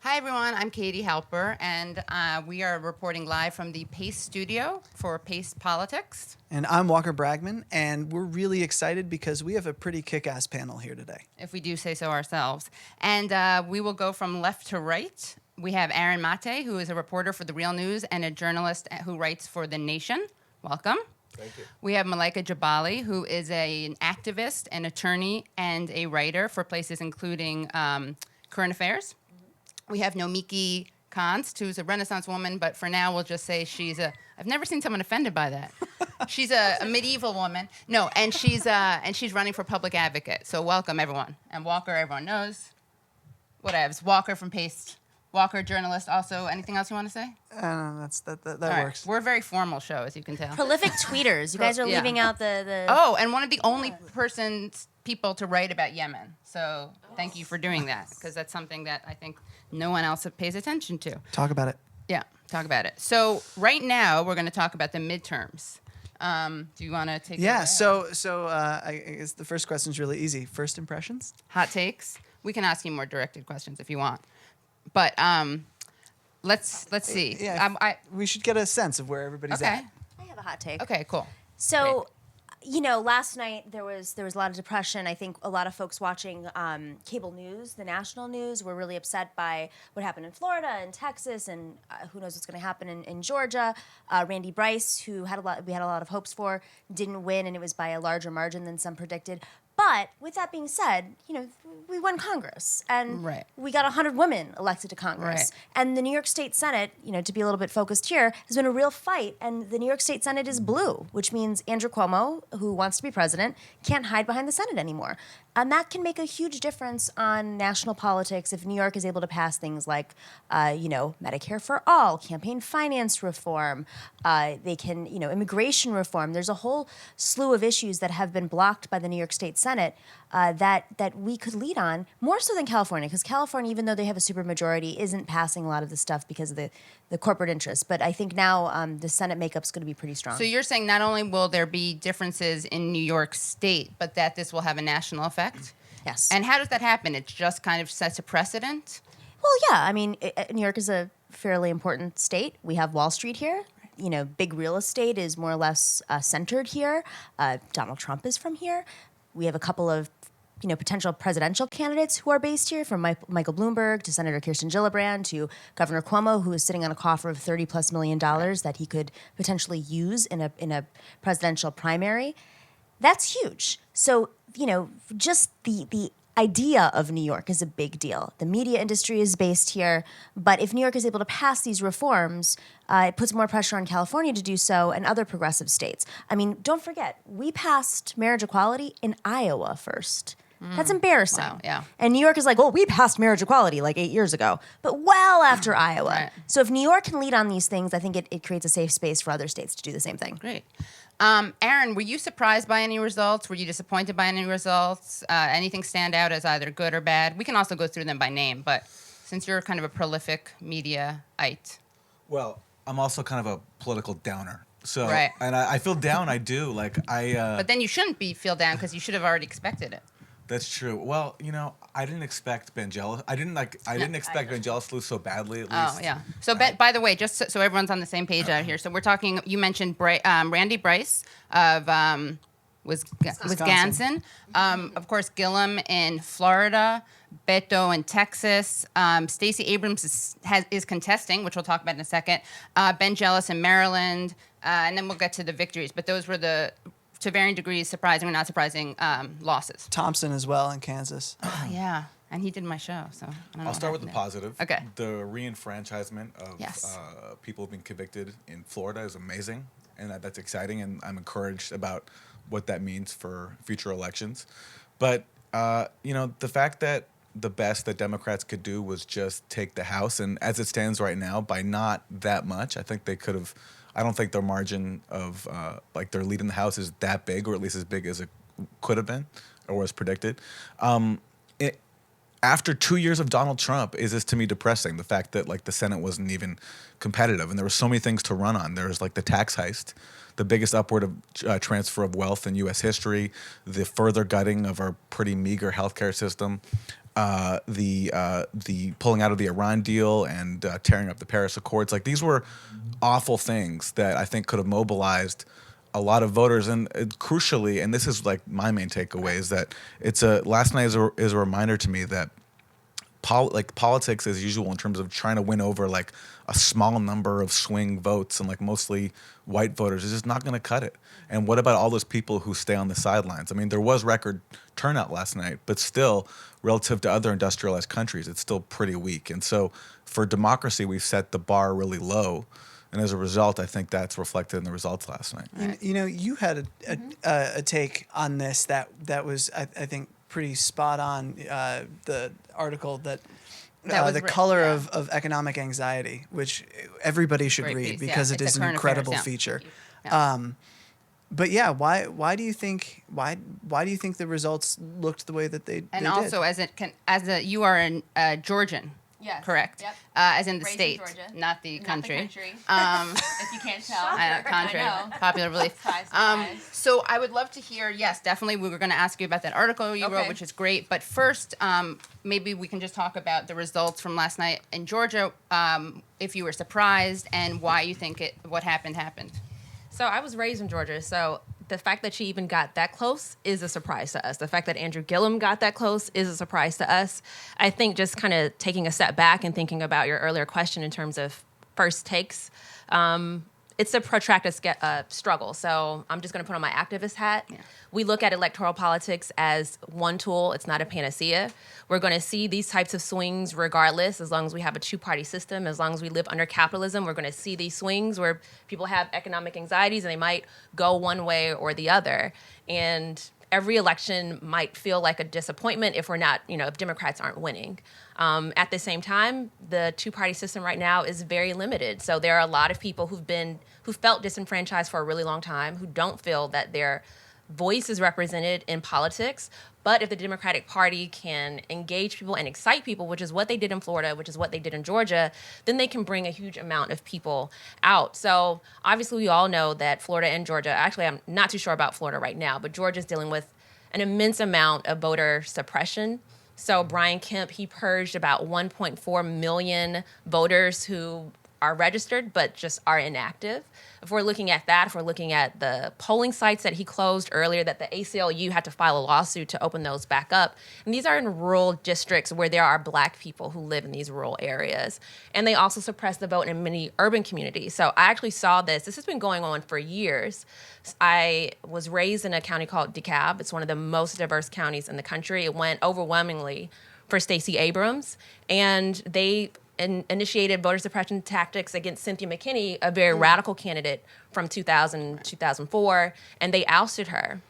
Hi, everyone. I'm Katie Halper, and we are reporting live from the Pace studio for Pace Politics. And I'm Walker Bragman, and we're really excited because we have a pretty kick-ass panel here today. If we do say so ourselves. And we will go from left to right. We have Aaron Mate, who is a reporter for The Real News and a journalist who writes for The Nation. Welcome. Thank you. We have Malaika Jabali, who is an activist, an attorney, and a writer for places including Current Affairs. We have Nomiki Konst, who's a Renaissance woman, but for now we'll just say I've never seen someone offended by that. She's a medieval woman. No, and she's running for public advocate. So welcome, everyone. And Walker, everyone knows. Whatevs. Walker from Paste. Walker, journalist. Also, anything else you want to say? That All right. works. We're a very formal show, as you can tell. Prolific tweeters. You guys are Yeah. leaving out the. Oh, and one of the only people to write about Yemen. So thank you for doing that, because that's something that I think no one else pays attention to. Talk about it. Yeah, talk about it. So right now we're going to talk about the midterms. Do you want to take it Yeah. away? So I guess the first question is really easy. First impressions. Hot takes. We can ask you more directed questions if you want. But let's see. Yeah. We should get a sense of where everybody's Okay. at. I have a hot take. Okay, cool. So, last night there was a lot of depression. I think a lot of folks watching cable news, the national news, were really upset by what happened in Florida and Texas, and who knows what's going to happen in Georgia. Randy Bryce, who we had a lot of hopes for, didn't win, and it was by a larger margin than some predicted. But with that being said, we won Congress, and Right. we got 100 women elected to Congress. Right. And the New York State Senate, to be a little bit focused here, has been a real fight. And the New York State Senate is blue, which means Andrew Cuomo, who wants to be president, can't hide behind the Senate anymore. And that can make a huge difference on national politics if New York is able to pass things like, Medicare for all, campaign finance reform. They can, immigration reform. There's a whole slew of issues that have been blocked by the New York State Senate that we could lead on, more so than California, because California, even though they have a supermajority, isn't passing a lot of the stuff because of the corporate interests. But I think now the Senate makeup's going to be pretty strong. So you're saying not only will there be differences in New York State, but that this will have a national effect? Yes. And how does that happen? It just kind of sets a precedent? Well, yeah. I mean, New York is a fairly important state. We have Wall Street here. Big real estate is more or less centered here. Donald Trump is from here. We have a couple of potential presidential candidates who are based here, from Michael Bloomberg to Senator Kirsten Gillibrand to Governor Cuomo, who is sitting on a coffer of $30+ million that he could potentially use in a presidential primary. That's huge. So, just the idea of New York is a big deal. The media industry is based here, but if New York is able to pass these reforms, it puts more pressure on California to do so and other progressive states. I mean, don't forget, we passed marriage equality in Iowa first. That's embarrassing. Wow, yeah. And New York is like, well, we passed marriage equality like 8 years ago, but well after Iowa. Right. So if New York can lead on these things, I think it creates a safe space for other states to do the same thing. Great. Aaron, were you surprised by any results? Were you disappointed by any results? Anything stand out as either good or bad? We can also go through them by name, but since you're kind of a prolific media-ite. Well, I'm also kind of a political downer. So, Right. And I feel down. I do. But then you shouldn't feel down because you should have already expected it. That's true. Well, I didn't expect Vangelis. I didn't expect Vangelis to lose so badly. At least. Oh, yeah. So, by the way, just so everyone's on the same page out here. So we're talking. You mentioned Randy Bryce of Wisconsin. Of course, Gillum in Florida, Beto in Texas. Stacey Abrams is contesting, which we'll talk about in a second. Ben Jealous in Maryland, and then we'll get to the victories. But those were to varying degrees, surprising or not surprising, losses. Thompson as well in Kansas. Oh, yeah. And he did my show, so I don't know. I'll start with the positive. Okay. The reenfranchisement of Yes. people who've been convicted in Florida is amazing, and that's exciting, and I'm encouraged about what that means for future elections. But, the fact that the best that Democrats could do was just take the House, and as it stands right now, by not that much, I think they could have. I don't think their margin of their lead in the House is that big, or at least as big as it could have been or was predicted. after 2 years of Donald Trump, is this to me depressing. The fact that like the Senate wasn't even competitive, and there were so many things to run on. There was like the tax heist, the biggest upward of, transfer of wealth in U.S. history, the further gutting of our pretty meager healthcare system, the pulling out of the Iran deal and tearing up the Paris Accords. Like these were awful things that I think could have mobilized a lot of voters. And crucially, and this is like my main takeaway, is that last night is a reminder to me that politics as usual in terms of trying to win over like a small number of swing votes and like mostly white voters is just not going to cut it. And what about all those people who stay on the sidelines? I mean, there was record turnout last night, but still, relative to other industrialized countries, it's still pretty weak. And so for democracy, we've set the bar really low. And as a result, I think that's reflected in the results last night. You know, you had a take on this that was, I think, pretty spot on. The article that was the color yeah. of economic anxiety, which everybody should Great read piece, because yeah. it It's is a an current incredible affairs, yeah. feature. Yeah. But yeah, why do you think the results looked the way that they And they also, did? you are a Georgian, Yes. correct? Yep. As in the Raised in state, Georgia. not the Not country. the country. Um, If you can't tell. Contrary, I know. popular belief. Surprise, surprise. So I would love to hear. Yes, definitely. We were going to ask you about that article you wrote, Okay. which is great. But first, maybe we can just talk about the results from last night in Georgia. If you were surprised and why you think what happened. So I was raised in Georgia, so the fact that she even got that close is a surprise to us. The fact that Andrew Gillum got that close is a surprise to us. I think just kind of taking a step back and thinking about your earlier question in terms of first takes, it's a protracted struggle. So I'm just going to put on my activist hat. Yeah. We look at electoral politics as one tool. It's not a panacea. We're going to see these types of swings regardless, as long as we have a two-party system, as long as we live under capitalism. We're going to see these swings where people have economic anxieties and they might go one way or the other. And every election might feel like a disappointment if we're not, if Democrats aren't winning. At the same time, the two-party system right now is very limited. So there are a lot of people who felt disenfranchised for a really long time, who don't feel that their voice is represented in politics. But if the Democratic Party can engage people and excite people, which is what they did in Florida, which is what they did in Georgia, then they can bring a huge amount of people out. So obviously we all know that Florida and Georgia, actually I'm not too sure about Florida right now, but Georgia's dealing with an immense amount of voter suppression. So Brian Kemp, he purged about 1.4 million voters who are registered but just are inactive. If we're looking at that, if we're looking at the polling sites that he closed earlier, that the ACLU had to file a lawsuit to open those back up. And these are in rural districts where there are black people who live in these rural areas. And they also suppress the vote in many urban communities. So I actually saw this. This has been going on for years. I was raised in a county called DeKalb. It's one of the most diverse counties in the country. It went overwhelmingly for Stacey Abrams. And they initiated voter suppression tactics against Cynthia McKinney, a very radical candidate from 2000, 2004, and they ousted her.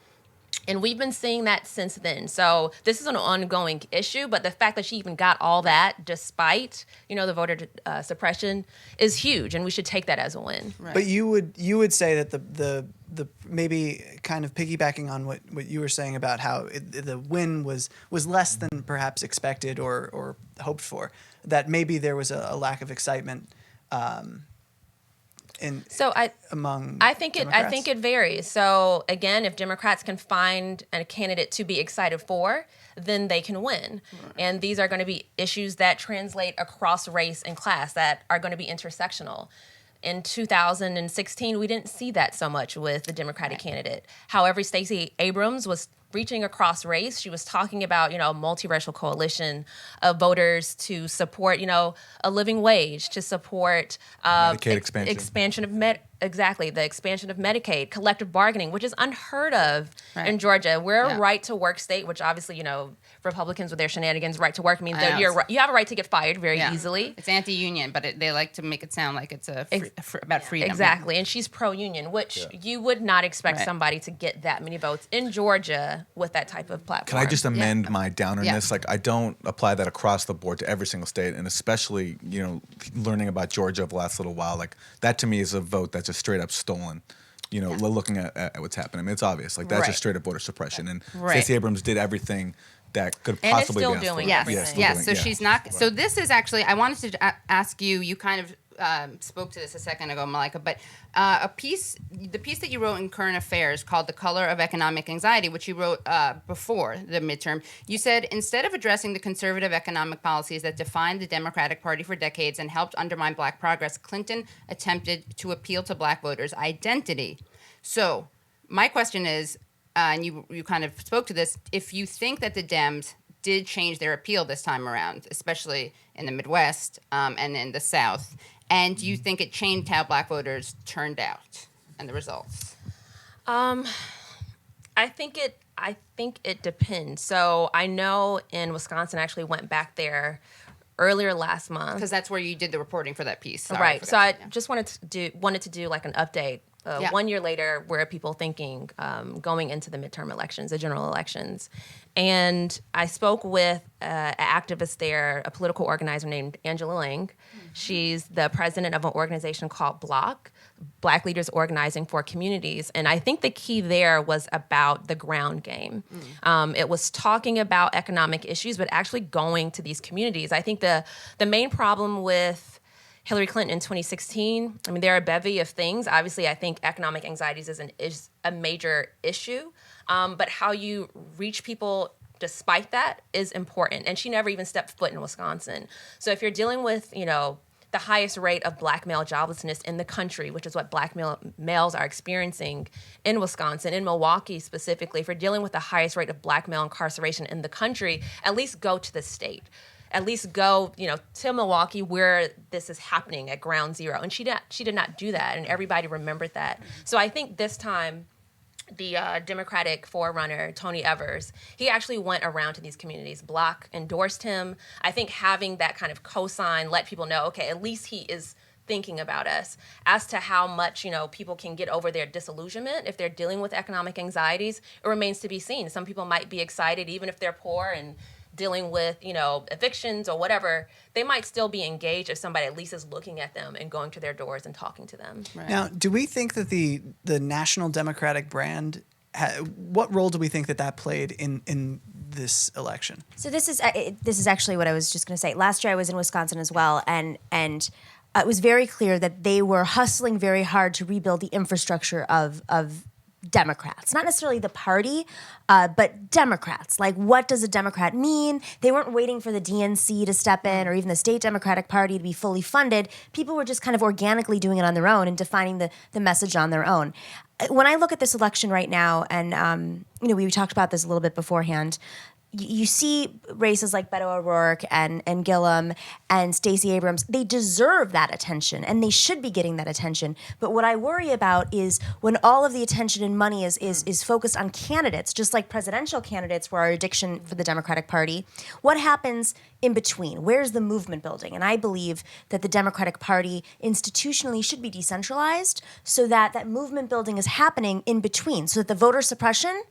And we've been seeing that since then. So this is an ongoing issue, but the fact that she even got all that despite, the voter suppression is huge, and we should take that as a win. Right. But you would say that the maybe kind of piggybacking on what you were saying about how the win was less than perhaps expected or hoped for, that maybe there was a lack of excitement among I think Democrats? it varies. So again, if Democrats can find a candidate to be excited for, then they can win. Right. And these are going to be issues that translate across race and class, that are going to be intersectional. In 2016, we didn't see that so much with the Democratic candidate. However, Stacey Abrams was reaching across race. She was talking about, a multiracial coalition of voters to support, a living wage, to support Medicaid expansion. the expansion of Medicaid, collective bargaining, which is unheard of Right. in Georgia. We're Yeah. a right-to-work state, which obviously, Republicans with their shenanigans, right to work means I that know. you have a right to get fired very Yeah. easily. It's anti-union, but they like to make it sound like it's about freedom. Exactly, and she's pro-union, which you would not expect Right. somebody to get that many votes in Georgia with that type of platform. Can I just amend my downerness? Yeah. Like, I don't apply that across the board to every single state, and especially, learning about Georgia over the last little while, like, that to me is a vote that's just straight up stolen. Looking at what's happening. I mean, it's obvious. Like, that's Right. just straight up voter suppression. And Right. Stacey Abrams did everything that could And it's possibly still be asked for. doing Yes, everything. still yes. doing- So yeah. she's not. So this is actually. I wanted to ask you. You kind of spoke to this a second ago, Malaika, but the piece that you wrote in Current Affairs called "The Color of Economic Anxiety," which you wrote before the midterm. You said instead of addressing the conservative economic policies that defined the Democratic Party for decades and helped undermine Black progress, Clinton attempted to appeal to Black voters' identity. So my question is, and you kind of spoke to this, if you think that the Dems did change their appeal this time around, especially in the Midwest and in the South, and do you think it changed how Black voters turned out and the results? I think it depends. So I know in Wisconsin, I actually went back there earlier last month. Because that's where you did the reporting for that piece. Sorry, Right. So forgot. I Yeah. just wanted to do like an update. Yeah. 1 year later, where are people thinking going into the midterm elections, the general elections? And I spoke with an activist there, a political organizer named Angela Lang. She's the president of an organization called BLOC, Black Leaders Organizing for Communities. And I think the key there was about the ground game. It was talking about economic issues, but actually going to these communities. I think the main problem with Hillary Clinton in 2016, I mean, there are a bevy of things. Obviously, I think economic anxieties is a major issue, but how you reach people despite that is important. And she never even stepped foot in Wisconsin. So if you're dealing with, the highest rate of Black male joblessness in the country, which is what Black males are experiencing in Wisconsin, in Milwaukee specifically, if you're dealing with the highest rate of Black male incarceration in the country, at least go to the state. At least go, to Milwaukee where this is happening at ground zero. And she did not do that, and everybody remembered that. So I think this time, the Democratic forerunner, Tony Evers, he actually went around to these communities. Block endorsed him. I think having that kind of cosign let people know, okay, at least he is thinking about us. As to how much, people can get over their disillusionment if they're dealing with economic anxieties, it remains to be seen. Some people might be excited even if they're poor and dealing with, evictions or whatever, they might still be engaged if somebody at least is looking at them and going to their doors and talking to them. Right. Now, do we think that the national Democratic brand, what role do we think that played in this election? So this is actually what I was just going to say. Last year I was in Wisconsin as well, and it was very clear that they were hustling very hard to rebuild the infrastructure of Democrats, not necessarily the party, but Democrats. Like, what does a Democrat mean? They weren't waiting for the DNC to step in or even the state Democratic Party to be fully funded. People were just kind of organically doing it on their own and defining the message on their own. When I look at this election right now, and we talked about this a little bit beforehand, you see races like Beto O'Rourke and Gillum and Stacey Abrams. They deserve that attention, and they should be getting that attention. But what I worry about is when all of the attention and money is focused on candidates, just like presidential candidates were our addiction for the Democratic Party, what happens in between? Where's the movement building? And I believe that the Democratic Party institutionally should be decentralized so that movement building is happening in between, so that the voter suppression...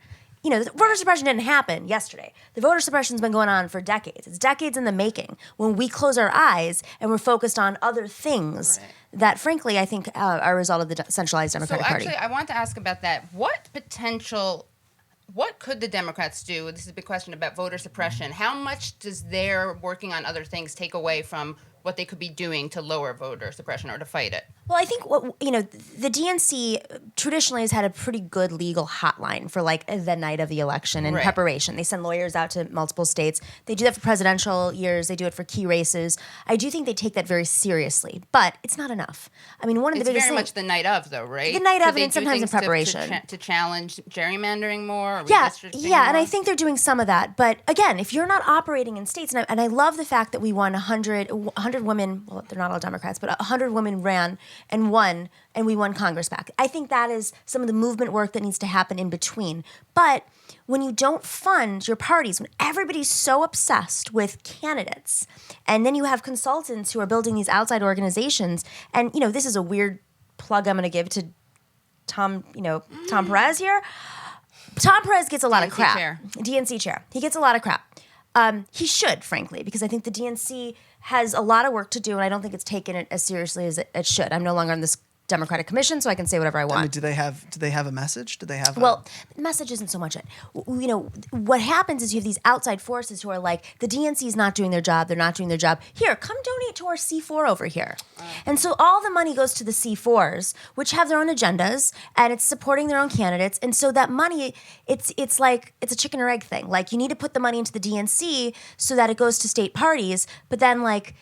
the voter suppression didn't happen yesterday. The voter suppression's been going on for decades. It's decades in the making. When we close our eyes and we're focused on other things that, frankly, I think are a result of the centralized Democratic Party. So actually, I want to ask about that. What could the Democrats do? This is a big question about voter suppression. How much does their working on other things take away from what they could be doing to lower voter suppression or to fight it? Well, I think the DNC traditionally has had a pretty good legal hotline for like the night of the election and Right. preparation. They send lawyers out to multiple states. They do that for presidential years. They do it for key races. I do think they take that very seriously, but it's not enough. I mean, one of the It's biggest very things. much the night of, though, right? The night So of, they and do sometimes in things preparation. to challenge gerrymandering more. Or Yeah, redistricting and more? I think they're doing some of that. But again, if you're not operating in states, and I love the fact that we won 100 women, well, they're not all Democrats, but 100 women ran and won, and we won Congress back. I think that is some of the movement work that needs to happen in between. But when you don't fund your parties, when everybody's so obsessed with candidates, and then you have consultants who are building these outside organizations, and this is a weird plug I'm going to give to Tom Perez here. Tom Perez gets a lot of DNC crap. chair. DNC chair. He gets a lot of crap. He should, frankly, because I think the DNC has a lot of work to do, and I don't think it's taken it as seriously as it should. I'm no longer on this Democratic Commission, so I can say whatever I want. I mean, do they have a message? Do they have? Well, the message isn't so much it. You know, what happens is you have these outside forces who are like, the DNC is not doing their job. They're not doing their job. Here, come donate to our C4 over here. And so all the money goes to the C4s, which have their own agendas, and it's supporting their own candidates. And so that money, it's like, it's a chicken or egg thing. Like, you need to put the money into the DNC so that it goes to state parties, but then, like,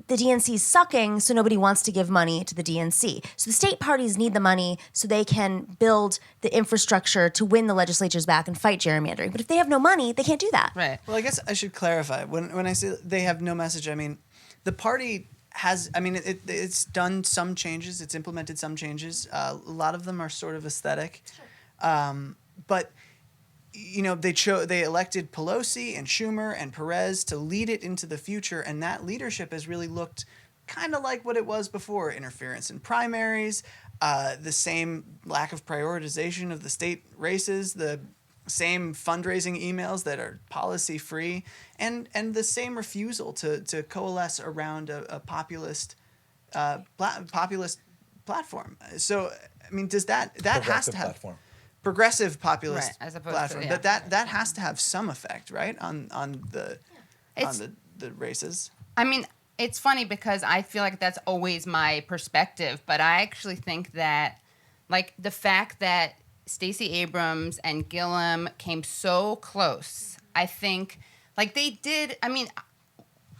the DNC is sucking, so nobody wants to give money to the DNC. So the state parties need the money so they can build the infrastructure to win the legislatures back and fight gerrymandering. But if they have no money, they can't do that. Right. Well, I guess I should clarify. When I say they have no message, I mean the party has. I mean it's done some changes. It's implemented some changes. A lot of them are sort of aesthetic, but. You know, they elected Pelosi and Schumer and Perez to lead it into the future, and that leadership has really looked kind of like what it was before: interference in primaries, the same lack of prioritization of the state races, the same fundraising emails that are policy free, and the same refusal to coalesce around a populist platform. So, I mean, does that has to have platform. Progressive populist Right, as opposed to- platform, yeah. but that has to have some effect, right, on the It's- the races. I mean, it's funny because I feel like that's always my perspective, but I actually think that, like, the fact that Stacey Abrams and Gillum came so close, I think, like, they did. I mean,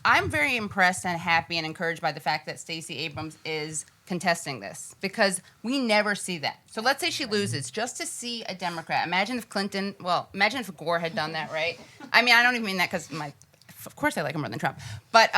I'm very impressed and happy and encouraged by the fact that Stacey Abrams is contesting this, because we never see that. So let's say she loses, just to see a Democrat. Imagine if imagine if Gore had done that, right? I mean, I don't even mean that because of course I like him more than Trump, but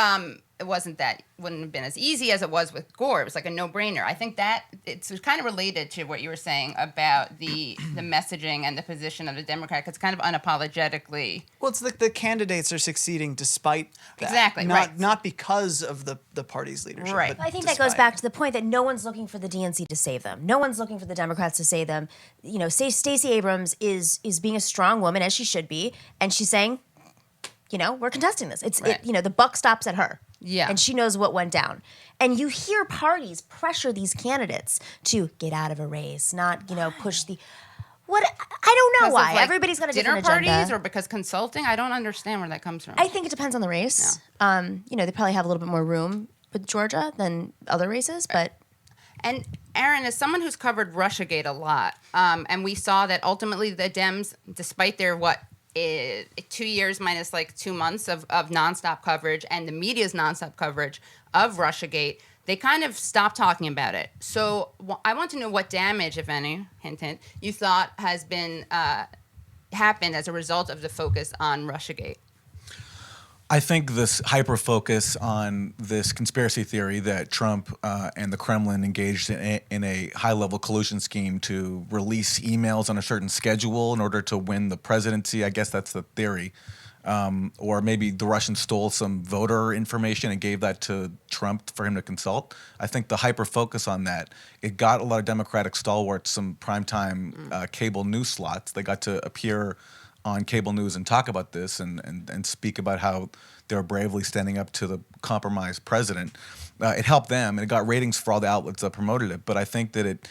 it wouldn't have been as easy as it was with Gore. It was like a no-brainer. I think that it's kind of related to what you were saying about the messaging and the position of the Democrat, because it's kind of unapologetically. Well, it's like the candidates are succeeding despite that. Exactly, not right. not because of the party's leadership. Right. But I think that goes despite. back to the point that no one's looking for the DNC to save them. No one's looking for the Democrats to save them. You know, Stacey Abrams is being a strong woman, as she should be, and she's saying, you know, we're contesting this. Right. You know, the buck stops at her. Yeah. And she knows what went down. And you hear parties pressure these candidates to get out of a race, not, you know, push the. What I don't know Because why. of, like, Everybody's got a dinner different agenda. parties, or because consulting. I don't understand where that comes from. I think it depends on the race. You know, they probably have a little bit more room with Georgia than other races, but And Aaron, as someone who's covered Russiagate a lot, and we saw that ultimately the Dems, despite their 2 years minus like 2 months of nonstop coverage and the media's nonstop coverage of Russiagate, they kind of stopped talking about it. So I want to know what damage, if any, hint, hint, you thought has been happened as a result of the focus on Russiagate. I think this hyper focus on this conspiracy theory that Trump and the Kremlin engaged in a high level collusion scheme to release emails on a certain schedule in order to win the presidency. I guess that's the theory. Or maybe the Russians stole some voter information and gave that to Trump for him to consult. I think the hyper focus on that, it got a lot of Democratic stalwarts some primetime cable news slots. They got to appear on cable news and talk about this and speak about how they were bravely standing up to the compromised president. It helped them, and it got ratings for all the outlets that promoted it. But I think that it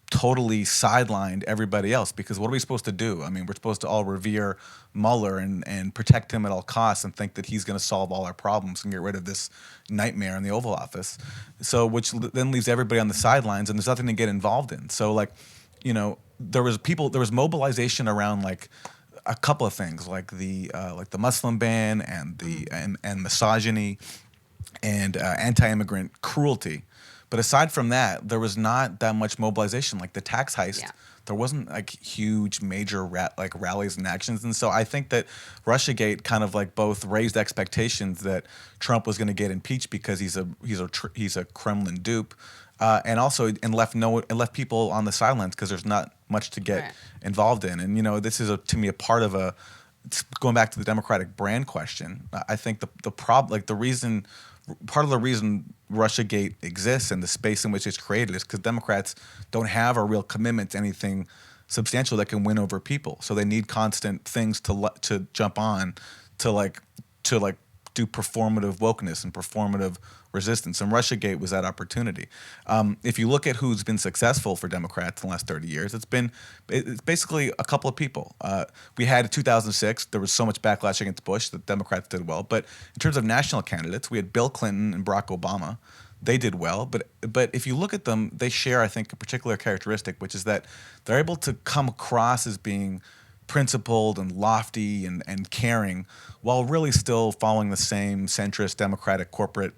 totally sidelined everybody else, because what are we supposed to do? I mean, we're supposed to all revere Mueller and protect him at all costs and think that he's going to solve all our problems and get rid of this nightmare in the Oval Office. So, which then leaves everybody on the sidelines, and there's nothing to get involved in. So, like, you know, there was mobilization around, like, a couple of things, like the Muslim ban and the and misogyny and anti-immigrant cruelty. But aside from that, there was not that much mobilization. Like the tax heist, Yeah. there wasn't like huge major rallies and actions. And so I think that Russiagate kind of like both raised expectations that Trump was going to get impeached because he's a Kremlin dupe, and also left people on the sidelines because there's not much to get Right. involved in. And you know, this is to me a part of it's going back to the Democratic brand question. I think part of the reason Russiagate exists and the space in which it's created is because Democrats don't have a real commitment to anything substantial that can win over people. So they need constant things to jump on to do performative wokeness and performative resistance. And Russiagate was that opportunity. If you look at who's been successful for Democrats in the last 30 years, it's basically a couple of people. We had in 2006, there was so much backlash against Bush that Democrats did well. But in terms of national candidates, we had Bill Clinton and Barack Obama. They did well, but if you look at them, they share, I think, a particular characteristic, which is that they're able to come across as being principled and lofty and caring, while really still following the same centrist, democratic, corporate,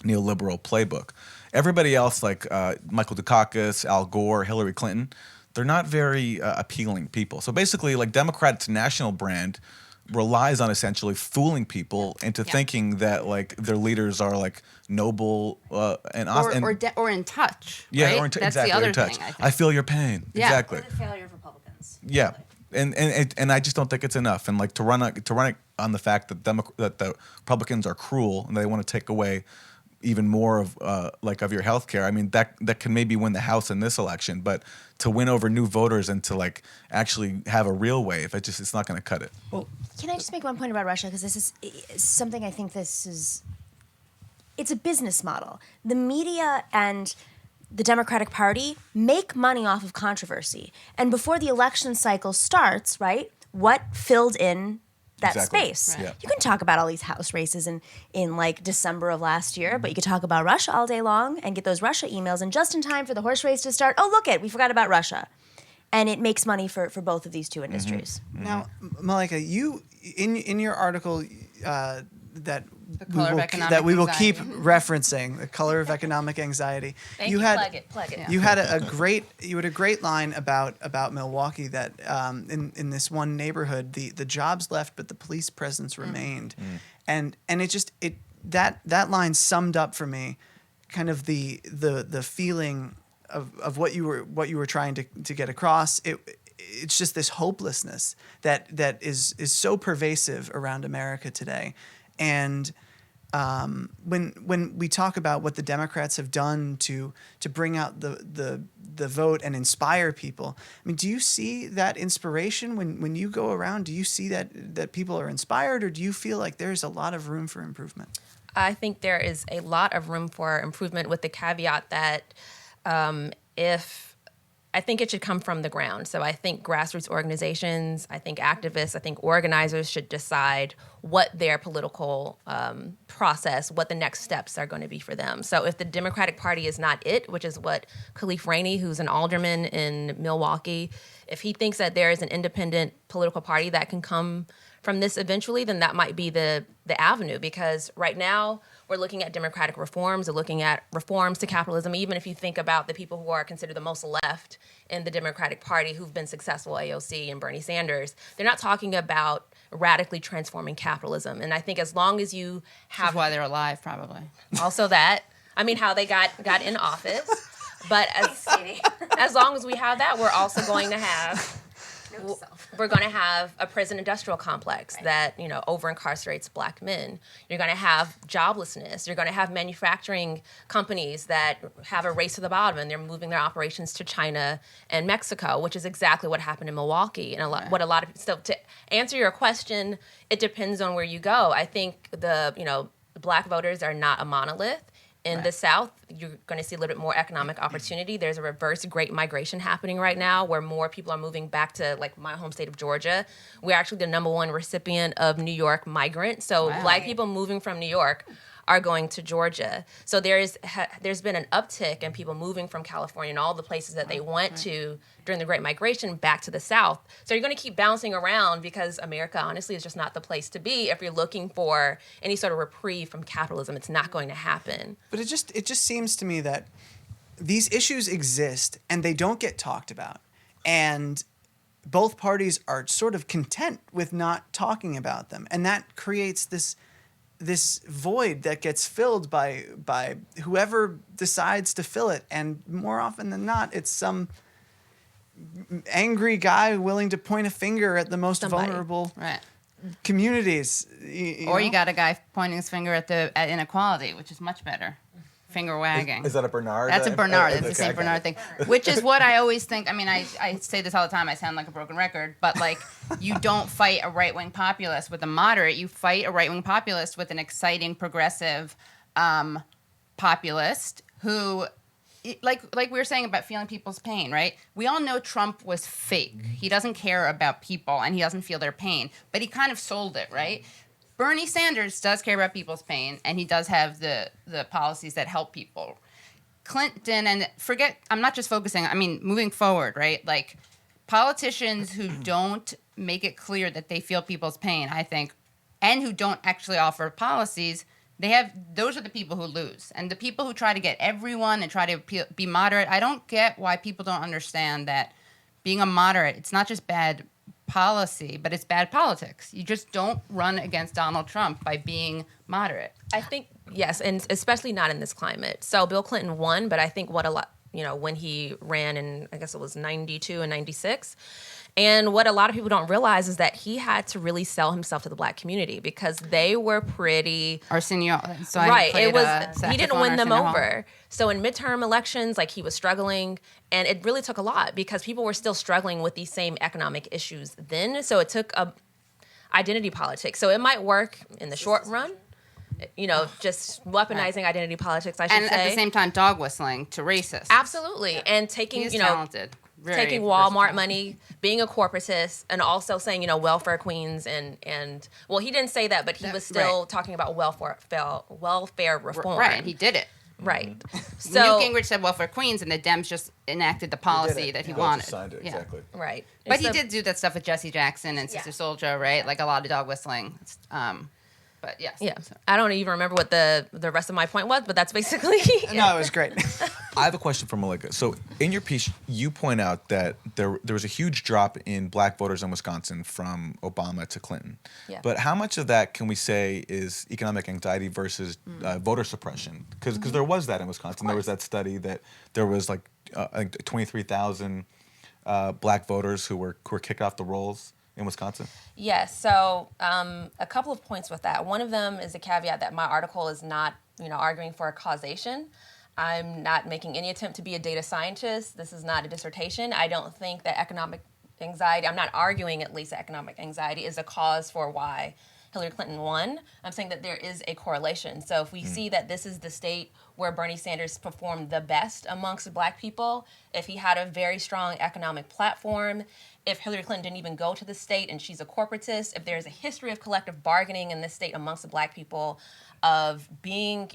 neoliberal playbook. Everybody else, like Michael Dukakis, Al Gore, Hillary Clinton, they're not very appealing people. So basically, like, Democrats' national brand relies on essentially fooling people into thinking that, like, their leaders are, like, noble and awesome. Or in touch. Yeah, right? or That's exactly, the other in touch. thing, I think. I feel your pain. Yeah. Exactly. Or the failure of Republicans. Yeah, and I just don't think it's enough. And like to run it on the fact that that the Republicans are cruel and they want to take away even more of of your health care. I mean, that can maybe win the House in this election, but to win over new voters and to like actually have a real wave, it's not going to cut it. Well, Can I just make one point about Russia? Because this is something I think it's a business model. The media and the Democratic Party make money off of controversy. And before the election cycle starts, right, what filled in that Exactly. space? Right. Yeah. You can talk about all these House races in like December of last year, but you could talk about Russia all day long and get those Russia emails, and just in time for the horse race to start, oh, look we forgot about Russia. And it makes money for both of these two industries. now, Malaika, you in your article that color of economic we will keep anxiety. referencing, The Color of Economic Anxiety. Thank you. Plug it. You had a great line about Milwaukee, that in this one neighborhood the jobs left but the police presence remained, and that line summed up for me kind of the feeling of what you were trying to get across. It's just this hopelessness that is so pervasive around America today. And when we talk about what the Democrats have done to bring out the vote and inspire people, I mean, do you see that inspiration when you go around? Do you see that people are inspired, or do you feel like there's a lot of room for improvement? I think there is a lot of room for improvement, with the caveat that I think it should come from the ground. So I think grassroots organizations, I think activists, I think organizers should decide what their political process, what the next steps are going to be for them. So if the Democratic Party is not it, which is what Khalif Rainey, who's an alderman in Milwaukee, if he thinks that there is an independent political party that can come from this eventually, then that might be the avenue. Because right now, we're looking at democratic reforms, we're looking at reforms to capitalism. Even if you think about the people who are considered the most left in the Democratic Party who've been successful, AOC and Bernie Sanders, they're not talking about radically transforming capitalism. And I think as long as you have... That's why they're alive, probably. Also that, I mean, how they got in office. But as long as we have that, we're also going to have... We're going to have a prison industrial complex that, over incarcerates black men. You're going to have joblessness. You're going to have manufacturing companies that have a race to the bottom, and they're moving their operations to China and Mexico, which is exactly what happened in Milwaukee. And so to answer your question, it depends on where you go. I think the black voters are not a monolith. In the South, you're going to see a little bit more economic opportunity. There's a reverse great migration happening right now, where more people are moving back to, like, my home state of Georgia. We're actually the #1 recipient of New York migrant. So black people moving from New York are going to Georgia. So there's been an uptick in people moving from California and all the places that they went to during the Great Migration back to the South. So you're going to keep bouncing around, because America, honestly, is just not the place to be if you're looking for any sort of reprieve from capitalism. It's not going to happen. But it just seems to me that these issues exist and they don't get talked about, and both parties are sort of content with not talking about them, and that creates this void that gets filled by whoever decides to fill it. And more often than not, it's some angry guy willing to point a finger at the most vulnerable communities. You got a guy pointing his finger at inequality, which is much better. finger wagging. Is that a Bernard? That's a Bernard. It's the Okay, same I got Bernard it. thing, which is what I always think. I mean, I say this all the time. I sound like a broken record, but like, you don't fight a right-wing populist with a moderate. You fight a right-wing populist with an exciting, progressive populist who, like we were saying about feeling people's pain, right? We all know Trump was fake. He doesn't care about people, and he doesn't feel their pain, but he kind of sold it, right? Bernie Sanders does care about people's pain, and he does have the policies that help people. Clinton, and I'm not just focusing, I mean, moving forward, right? Like, politicians who don't make it clear that they feel people's pain, I think, and who don't actually offer policies, those are the people who lose. And the people who try to get everyone and try to be moderate, I don't get why people don't understand that being a moderate, it's not just bad policy, but it's bad politics. You just don't run against Donald Trump by being moderate. I think, yes, and especially not in this climate. So Bill Clinton won, but I think when he ran in, I guess it was 92 and 96, and what a lot of people don't realize is that he had to really sell himself to the black community because they were pretty... Arsenio. So right. He didn't win them Arsenio over. So in midterm elections, like, he was struggling, and it really took a lot because people were still struggling with these same economic issues then. So it took identity politics. So it might work in the short run, just weaponizing identity politics, I should and say. at the same time, dog whistling to racists. Absolutely. And taking, He's talented. Very taking Walmart versatile. money, being a corporatist, and also saying, welfare queens and well, he didn't say that, but he was still talking about welfare reform. Right, he did it. Right. So Newt Gingrich said welfare queens, and the Dems just enacted the policy that he wanted. Signed it, Yeah. exactly. Right. But And he so- did do that stuff with Jesse Jackson and Sister Souljah, right? Like a lot of dog whistling. But yes. Yeah. I don't even remember what the rest of my point was, but that's basically No, it was great. I have a question for Malaika. So in your piece, you point out that there was a huge drop in black voters in Wisconsin from Obama to Clinton. Yeah. But how much of that can we say is economic anxiety versus voter suppression? Because there was that in Wisconsin. There was that study that there was like I think 23,000 black voters who were kicked off the rolls in Wisconsin. Yes. So a couple of points with that. One of them is a caveat that my article is not, arguing for a causation. I'm not making any attempt to be a data scientist. This is not a dissertation. I don't think that economic anxiety, I'm not arguing at least that economic anxiety is a cause for why Hillary Clinton won. I'm saying that there is a correlation. So if we see that this is the state where Bernie Sanders performed the best amongst black people, if he had a very strong economic platform, if Hillary Clinton didn't even go to the state and she's a corporatist, if there's a history of collective bargaining in this state amongst the black people, of being,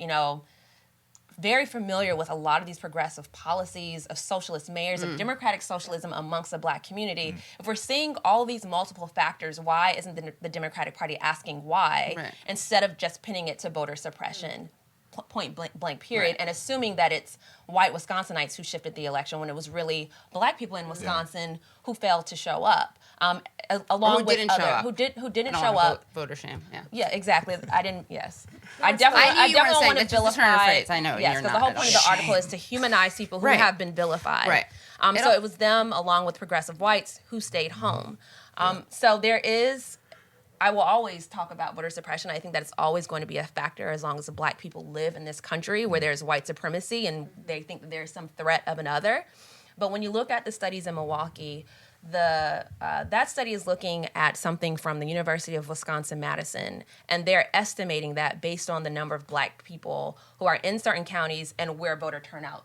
very familiar with a lot of these progressive policies of socialist mayors, of democratic socialism amongst the black community. If we're seeing all these multiple factors, why isn't the Democratic Party asking why instead of just pinning it to voter suppression? Point blank period, and assuming that it's white Wisconsinites who shifted the election when it was really black people in Wisconsin who failed to show up, along who with didn't other show up. who didn't I show don't wanna up. Voter shame. Yeah. Yeah, exactly. I didn't. Yes, I I knew definitely you weren't want saying to that's just a turn of vilify. phrase. I know Yes, you're because not the whole at point of all. the article is to humanize people who Right. have been vilified. Right. So it was them along with progressive whites who stayed home. So there is. I will always talk about voter suppression. I think that it's always going to be a factor as long as the black people live in this country where there's white supremacy and they think that there's some threat of another. But when you look at the studies in Milwaukee, that study is looking at something from the University of Wisconsin-Madison, and they're estimating that based on the number of black people who are in certain counties and where voter turnout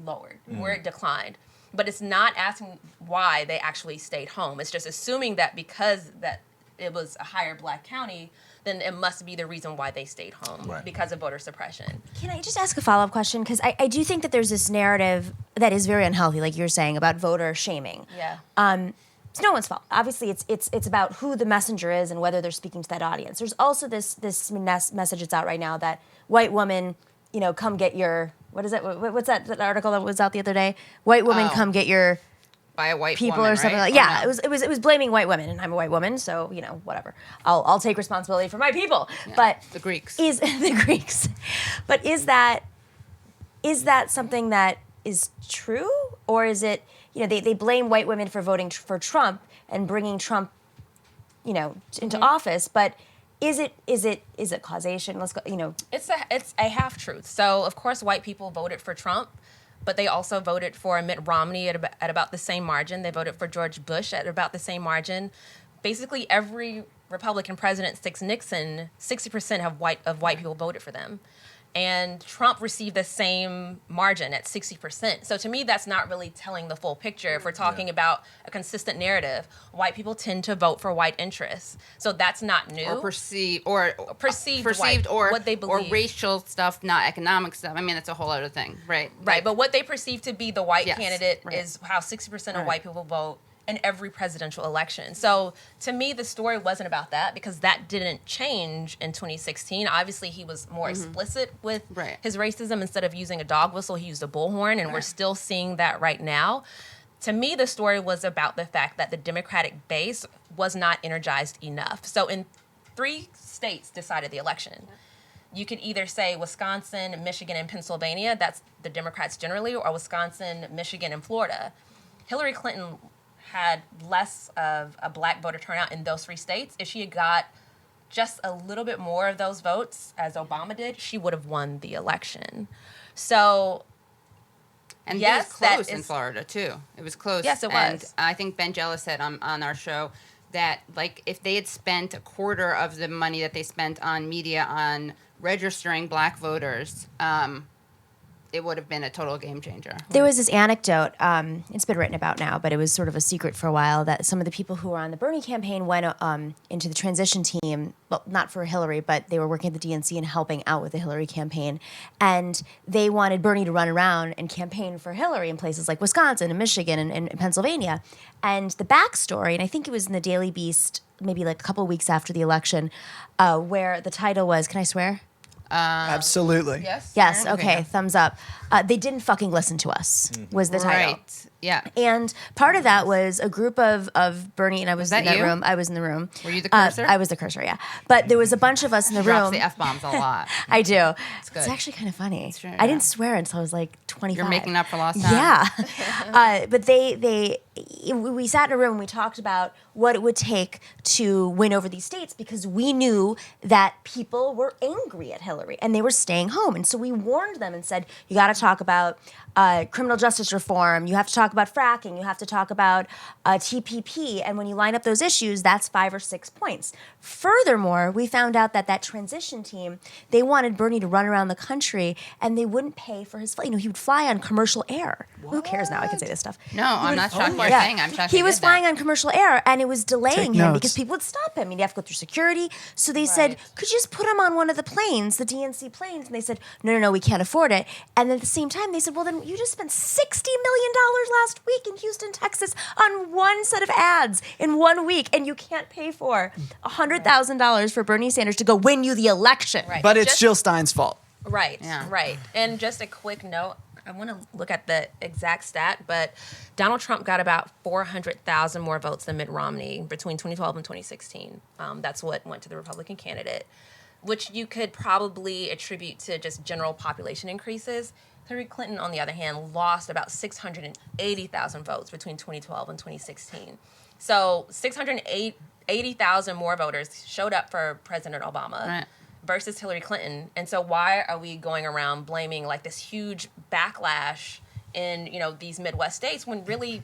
lowered, where it declined. But it's not asking why they actually stayed home. It's just assuming that because that it was a higher black county, then it must be the reason why they stayed home, because of voter suppression. Can I just ask a follow-up question? Because I do think that there's this narrative that is very unhealthy, like you're saying, about voter shaming. Yeah. It's no one's fault. Obviously, it's about who the messenger is and whether they're speaking to that audience. There's also this message that's out right now that white woman, come get your, what is it? What's that article that was out the other day? White woman, come get your By a white people woman, or something right? like. Yeah, no? it was blaming white women, and I'm a white woman, so whatever. I'll take responsibility for my people. But the Greeks. Is the Greeks? But is that something that is true, or is it? They blame white women for voting for Trump and bringing Trump, into office. But is it causation? Let's go. It's a half truth. So of course, white people voted for Trump, but they also voted for Mitt Romney at about the same margin. They voted for George Bush at about the same margin. Basically, every Republican president since Nixon, 60% of white people voted for them. And Trump received the same margin at 60%. So to me, that's not really telling the full picture. If we're talking about a consistent narrative, white people tend to vote for white interests. So that's not new. Or perceived white, or what they believe. or racial stuff, not economic stuff. I mean, that's a whole other thing, right? Right, but what they perceive to be the white Yes, candidate right. is how 60% of Right. white people vote in every presidential election. So to me, the story wasn't about that because that didn't change in 2016. Obviously, he was more explicit with Right. his racism. Instead of using a dog whistle, he used a bullhorn, and we're Right. still seeing that right now. To me, the story was about the fact that the Democratic base was not energized enough. So in 3 states decided the election. You could either say Wisconsin, Michigan, and Pennsylvania, that's the Democrats generally, or Wisconsin, Michigan, and Florida. Hillary Clinton had less of a black voter turnout in those 3 states. If she had got just a little bit more of those votes, as Obama did, she would have won the election. So, And yes, it was that close in is- Florida too. It was close. Yes, it And was. I think Ben Jealous said on our show that like if they had spent a quarter of the money that they spent on media on registering black voters, it would have been a total game changer. There was this anecdote, it's been written about now, but it was sort of a secret for a while, that some of the people who were on the Bernie campaign went into the transition team, well, not for Hillary, but they were working at the DNC and helping out with the Hillary campaign. And they wanted Bernie to run around and campaign for Hillary in places like Wisconsin and Michigan and Pennsylvania. And the backstory, and I think it was in the Daily Beast, maybe like a couple of weeks after the election, where the title was, can I swear? Absolutely. Yes. Yes, Aaron? okay, thumbs up. They didn't fucking listen to us, was the title. Right. Yeah. And part of that was a group of Bernie, and I was that in that you? room. I was in the room. Were you the cursor? I was the cursor, yeah. But there was a bunch of us in the Drops room. the F-bombs a lot. I do. It's good. actually kind of funny. true, I yeah. didn't swear until I was like 25. You're making up for lost time. Yeah. But we sat in a room and we talked about what it would take to win over these states because we knew that people were angry at Hillary and they were staying home. And so we warned them and said, you got to talk about criminal justice reform. You have to talk about fracking. You have to talk about TPP. And when you line up those issues, that's 5 or 6 points. Furthermore, we found out that transition team, they wanted Bernie to run around the country and they wouldn't pay for his flight. You know, he would fly on commercial air. Who cares now? I can say this stuff. No, I'm not shocked you're Yeah. saying. I'm shocked He you was did that. flying on commercial air, and it was delaying Take him notes. because people would stop him. He'd have to go through security. So they said, Right. could you just put him on one of the planes, the DNC planes? And they said, no, we can't afford it. And then at the same time, they said, well, then you just spent $60 million last week in Houston, Texas on one set of ads in 1 week, and you can't pay for $100,000 for Bernie Sanders to go win you the election. Right. But it's Just- Jill Stein's fault. Right, Yeah. right. And just a quick note, I want to look at the exact stat, but Donald Trump got about 400,000 more votes than Mitt Romney between 2012 and 2016. That's what went to the Republican candidate, which you could probably attribute to just general population increases. Hillary Clinton, on the other hand, lost about 680,000 votes between 2012 and 2016. So 680,000 more voters showed up for President Obama. Right. Versus Hillary Clinton. And so why are we going around blaming like this huge backlash in, you know, these Midwest states when really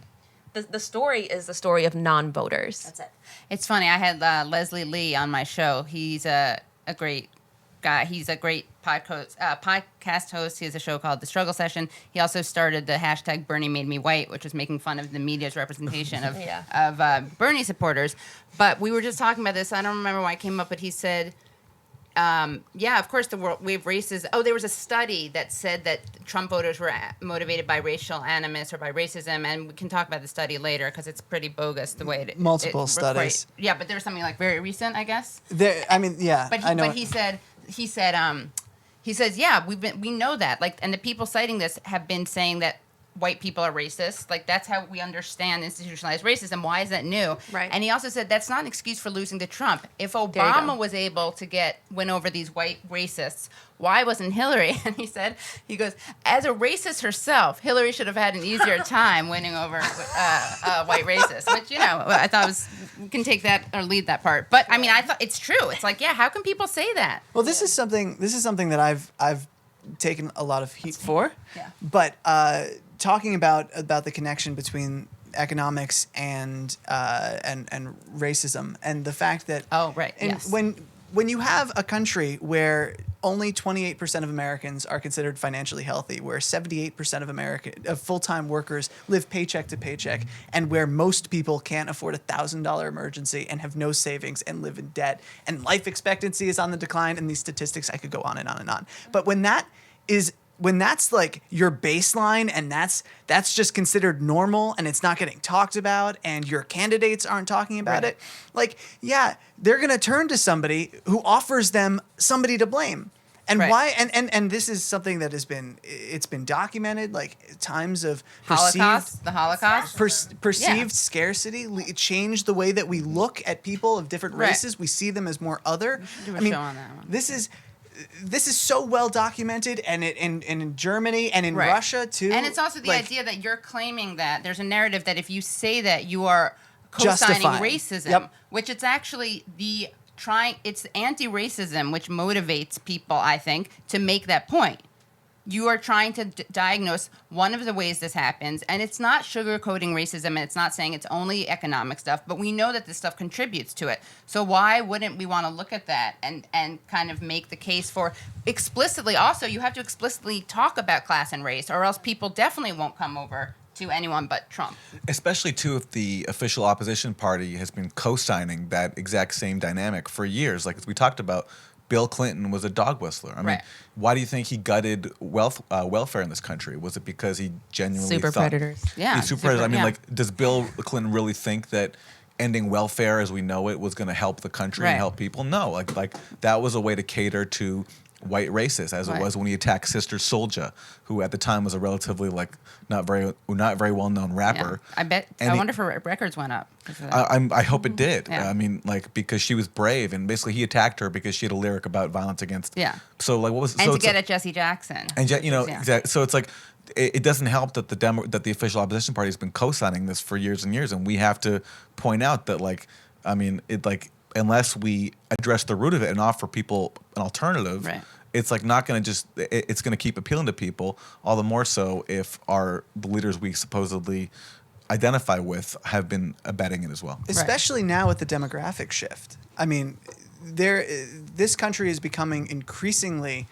the story is the story of non-voters? That's it. It's funny. I had Leslie Lee on my show. He's a great guy. He's a great podcast host. He has a show called The Struggle Session. He also started the hashtag Bernie Made Me White, which was making fun of the media's representation of Yeah. Bernie supporters. But we were just talking about this. I don't remember why it came up, but he said, yeah, of course, we have races. Oh, there was a study that said that Trump voters were motivated by racial animus or by racism, and we can talk about the study later because it's pretty bogus the way it. Multiple studies. Yeah, but there was something like very recent, I guess. I mean, yeah, But I know. he says, yeah, we know that. Like, and the people citing this have been saying that white people are racist. Like, that's how we understand institutionalized racism. Why is that new? Right. And he also said that's not an excuse for losing to Trump. If you go. Obama was able to win over these white racists, why wasn't Hillary? And he goes, as a racist herself, Hillary should have had an easier time winning over white racists. Which, I thought we can take that or lead that part. But I mean, I thought it's true. It's like, yeah, how can people say that? Well, this is something that I've taken a lot of heat for. Yeah. But talking about the connection between economics and racism, and the fact that yes. when you have a country where only 28% of Americans are considered financially healthy, where 78% of full-time workers live paycheck to paycheck, and where most people can't afford $1,000 emergency and have no savings and live in debt, and life expectancy is on the decline, and these statistics, I could go on and on and on. But when that's like your baseline, and that's just considered normal, and it's not getting talked about, and your candidates aren't talking about it, like, yeah, they're gonna turn to somebody who offers them somebody to blame. And why? And this is something that it's been documented, like times of the Holocaust. perceived scarcity changed the way that we look at people of different races. We see them as more other. Do a show on that one. This is so well documented, and in Germany and in Russia too. And it's also the idea that you're claiming that there's a narrative that if you say that, you are co-signing racism, which it's actually it's anti-racism which motivates people, I think, to make that point. You are trying to diagnose one of the ways this happens, and it's not sugarcoating racism, and it's not saying it's only economic stuff, but we know that this stuff contributes to it. So why wouldn't we want to look at that and kind of make the case for explicitly? Also, you have to explicitly talk about class and race, or else people definitely won't come over to anyone but Trump. Especially, too, if the official opposition party has been co-signing that exact same dynamic for years. Like, as we talked about, Bill Clinton was a dog whistler. I mean, why do you think he gutted welfare in this country? Was it because he genuinely super predators? Yeah. Super predators. I mean, like, does Bill Clinton really think that ending welfare as we know it was going to help the country and help people? No. Like that was a way to cater to white racists, as it was when he attacked Sister Souljah, who at the time was a relatively not very well known rapper. Yeah. I wonder if her records went up. I hope it did. Yeah. I mean, because she was brave, and basically he attacked her because she had a lyric about violence against. Yeah. So what was and to get at Jesse Jackson. And exactly. So it's like it doesn't help that the official opposition party has been co-signing this for years and years, and we have to point out that unless we address the root of it and offer people an alternative, it's not going to it's going to keep appealing to people, all the more so if the leaders we supposedly identify with have been abetting it as well. Especially now with the demographic shift. I mean, this country is becoming increasingly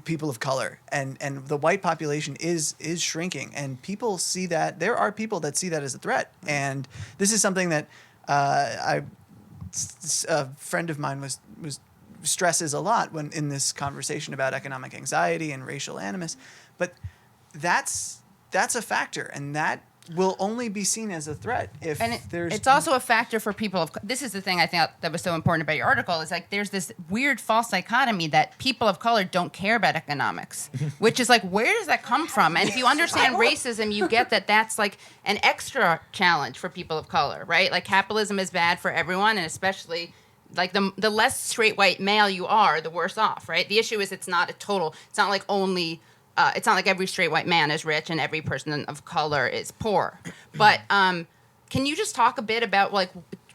people of color, and the white population is shrinking, and people see that. There are people that see that as a threat, and this is something that a friend of mine was stresses a lot when in this conversation about economic anxiety and racial animus, but that's a factor, and that will only be seen as a threat if there's. It's also a factor for people of. This is the thing I think that was so important about your article. Is there's this weird false dichotomy that people of color don't care about economics, which is where does that come from? And if you understand racism, you get that that's an extra challenge for people of color, right? Capitalism is bad for everyone, and especially. The less straight white male you are, the worse off, right? The issue is it's not only it's not like every straight white man is rich and every person of color is poor. But can you just talk a bit about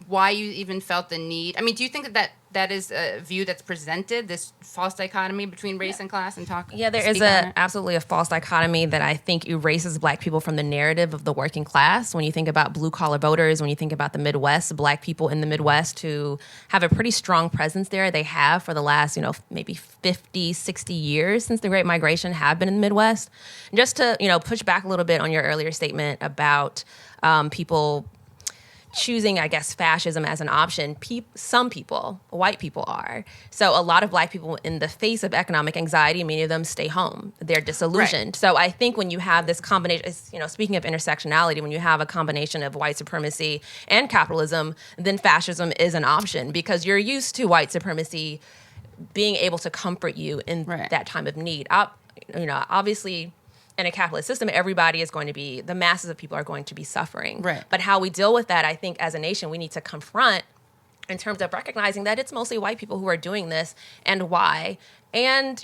why you even felt the need? I mean, do you think that is a view that's presented, this false dichotomy between race and class, and talk? Yeah, there is absolutely a false dichotomy that I think erases Black people from the narrative of the working class. When you think about blue collar voters, when you think about the Midwest, Black people in the Midwest who have a pretty strong presence there, they have for the last, maybe 50, 60 years since the Great Migration have been in the Midwest. And just to, push back a little bit on your earlier statement about people choosing, I guess, fascism as an option, some people, white people are. So a lot of Black people, in the face of economic anxiety, many of them stay home. They're disillusioned. Right. So I think when you have this combination, speaking of intersectionality, when you have a combination of white supremacy and capitalism, then fascism is an option because you're used to white supremacy being able to comfort you in that time of need. Obviously, in a capitalist system, everybody is going to be, the masses of people are going to be suffering. Right. But how we deal with that, I think, as a nation, we need to confront in terms of recognizing that it's mostly white people who are doing this and why. And,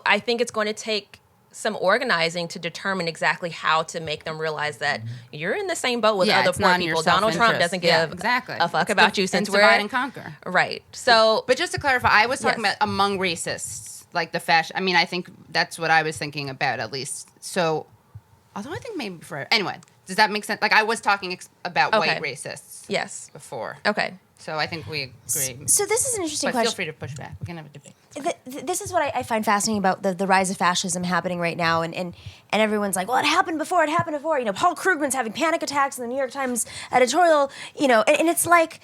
I think it's going to take some organizing to determine exactly how to make them realize that you're in the same boat with other it's poor not in your people. Donald Trump self-interest. doesn't give Yeah, exactly. a fuck It's about the- you since it's we're divide and conquer. right. So, But just to clarify, I was talking Yes. about among racists, like the fashion. I mean, I think that's what I was thinking about at least. So, although I think maybe for anyway, does that make sense? Like I was talking about Okay. white racists yes. before. Okay. So I think we agree. So this is an interesting But feel question. free to push back. We can have a debate. This is what I find fascinating about the rise of fascism happening right now, and everyone's like, well, it happened before. Paul Krugman's having panic attacks in the New York Times editorial, and it's like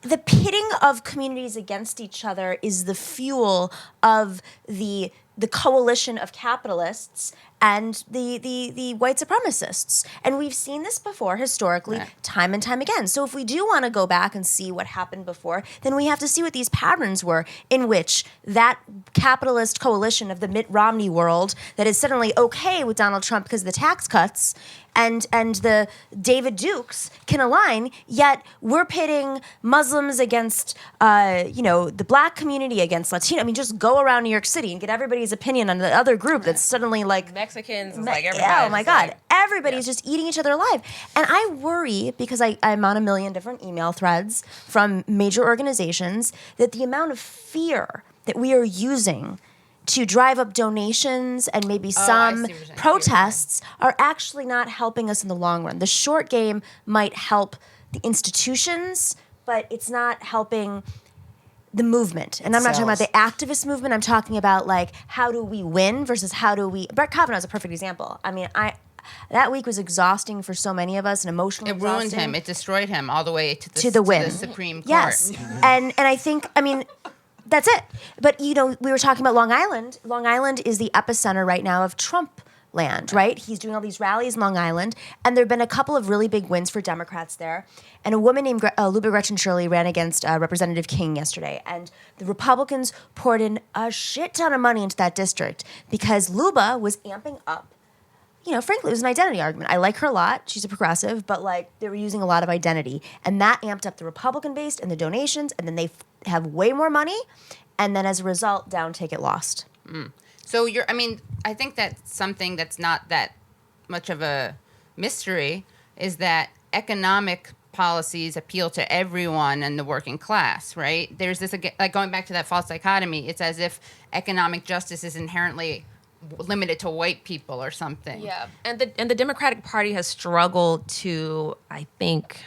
the pitting of communities against each other is the fuel of the coalition of capitalists and the white supremacists. And we've seen this before historically, Right. time and time again. So if we do want to go back and see what happened before, then we have to see what these patterns were in which that capitalist coalition of the Mitt Romney world that is suddenly okay with Donald Trump because of the tax cuts and the David Dukes can align, yet we're pitting Muslims against the black community against Latino. I mean, just go around New York City and get everybody's opinion on the other group that's suddenly like Mexicans is like everybody. oh my God. Everybody's just eating each other alive. And I worry, because I'm on a million different email threads from major organizations, that the amount of fear that we are using to drive up donations and maybe some see what you're saying. protests are actually not helping us in the long run. The short game might help the institutions, but it's not helping the movement. And I'm not talking about the activist movement. I'm talking about like how do we win versus how do we. Brett Kavanaugh is a perfect example. I mean, that week was exhausting for so many of us and emotionally It ruined exhausting. him. It destroyed him all the way to the win. the Supreme Court. Yes, and I think that's it. But we were talking about Long Island. Long Island is the epicenter right now of Trump land, right? He's doing all these rallies in Long Island, and there have been a couple of really big wins for Democrats there. And a woman named Luba Gretchen Shirley ran against Representative King yesterday, and the Republicans poured in a shit ton of money into that district because Luba was amping up. Frankly, it was an identity argument. I like her a lot. She's a progressive, but they were using a lot of identity. And that amped up the Republican base and the donations, and then they have way more money. And then as a result, down ticket lost. So I think that's something that's not that much of a mystery is that economic policies appeal to everyone in the working class, right? There's this, like going back to that false dichotomy, it's as if economic justice is inherently limited to white people or something. Yeah, and the Democratic Party has struggled to, I think,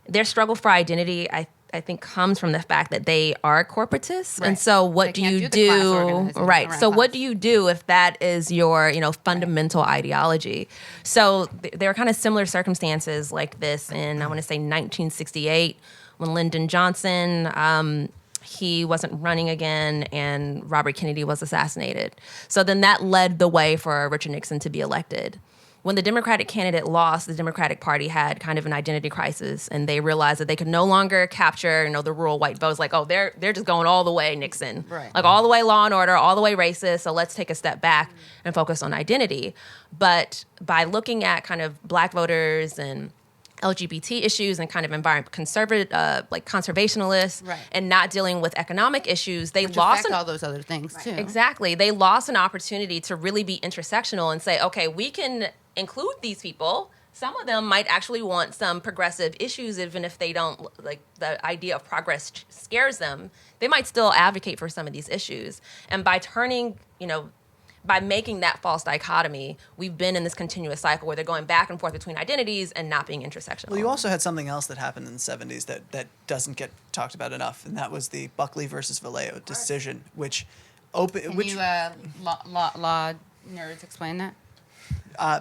their struggle for identity, I think, comes from the fact that they are corporatists, Right. and so what They do can't you do the class organizing Right. around So what class. do you do if that is your fundamental ideology? So there are kind of similar circumstances like this in I want to say 1968 when Lyndon Johnson. He wasn't running again, and Robert Kennedy was assassinated. So then that led the way for Richard Nixon to be elected. When the Democratic candidate lost, the Democratic Party had kind of an identity crisis, and they realized that they could no longer capture, the rural white vote. It's like, oh, they're just going all the way Nixon, Right. like all the way law and order, all the way racist. So let's take a step back and focus on identity. But by looking at kind of black voters and LGBT issues and kind of conservationalists, Right. and not dealing with economic issues, they Which lost affect all those other things too. Exactly. They lost an opportunity to really be intersectional and say, okay, we can include these people. Some of them might actually want some progressive issues, even if they don't, like the idea of progress scares them. They might still advocate for some of these issues. And by by making that false dichotomy, we've been in this continuous cycle where they're going back and forth between identities and not being intersectional. Well, you also had something else that happened in the 70s that doesn't get talked about enough, and that was the Buckley versus Vallejo decision, which Can you law nerds explain that?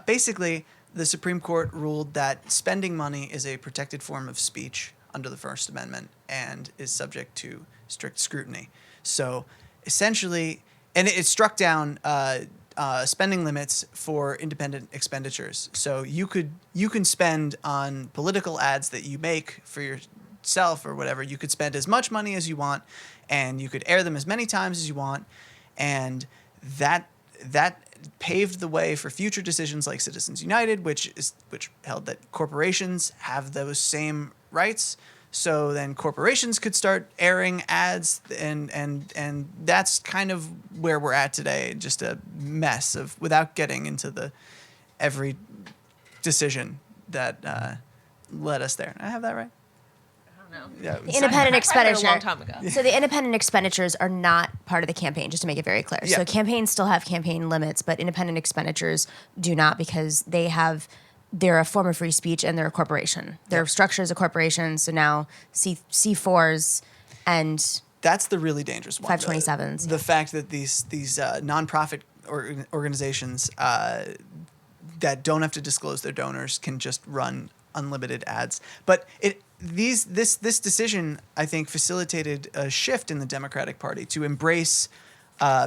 basically the Supreme Court ruled that spending money is a protected form of speech under the First Amendment and is subject to strict scrutiny. So essentially, and it struck down spending limits for independent expenditures. So you can spend on political ads that you make for yourself or whatever. You could spend as much money as you want, and you could air them as many times as you want, and that paved the way for future decisions like Citizens United, which held that corporations have those same rights. So then corporations could start airing ads, and that's kind of where we're at today. Just a mess of, without getting into the every decision that led us there. I have that right? Yeah. The independent expenditure. A long time ago. So the independent expenditures are not part of the campaign, just to make it very clear. Yeah. So campaigns still have campaign limits, but independent expenditures do not, because they're a form of free speech and they're a corporation. They're structured as a corporation. So now C4s and That's the really dangerous one. 527s. The fact that these nonprofit organizations that don't have to disclose their donors can just run unlimited ads. But this decision, I think, facilitated a shift in the Democratic Party to embrace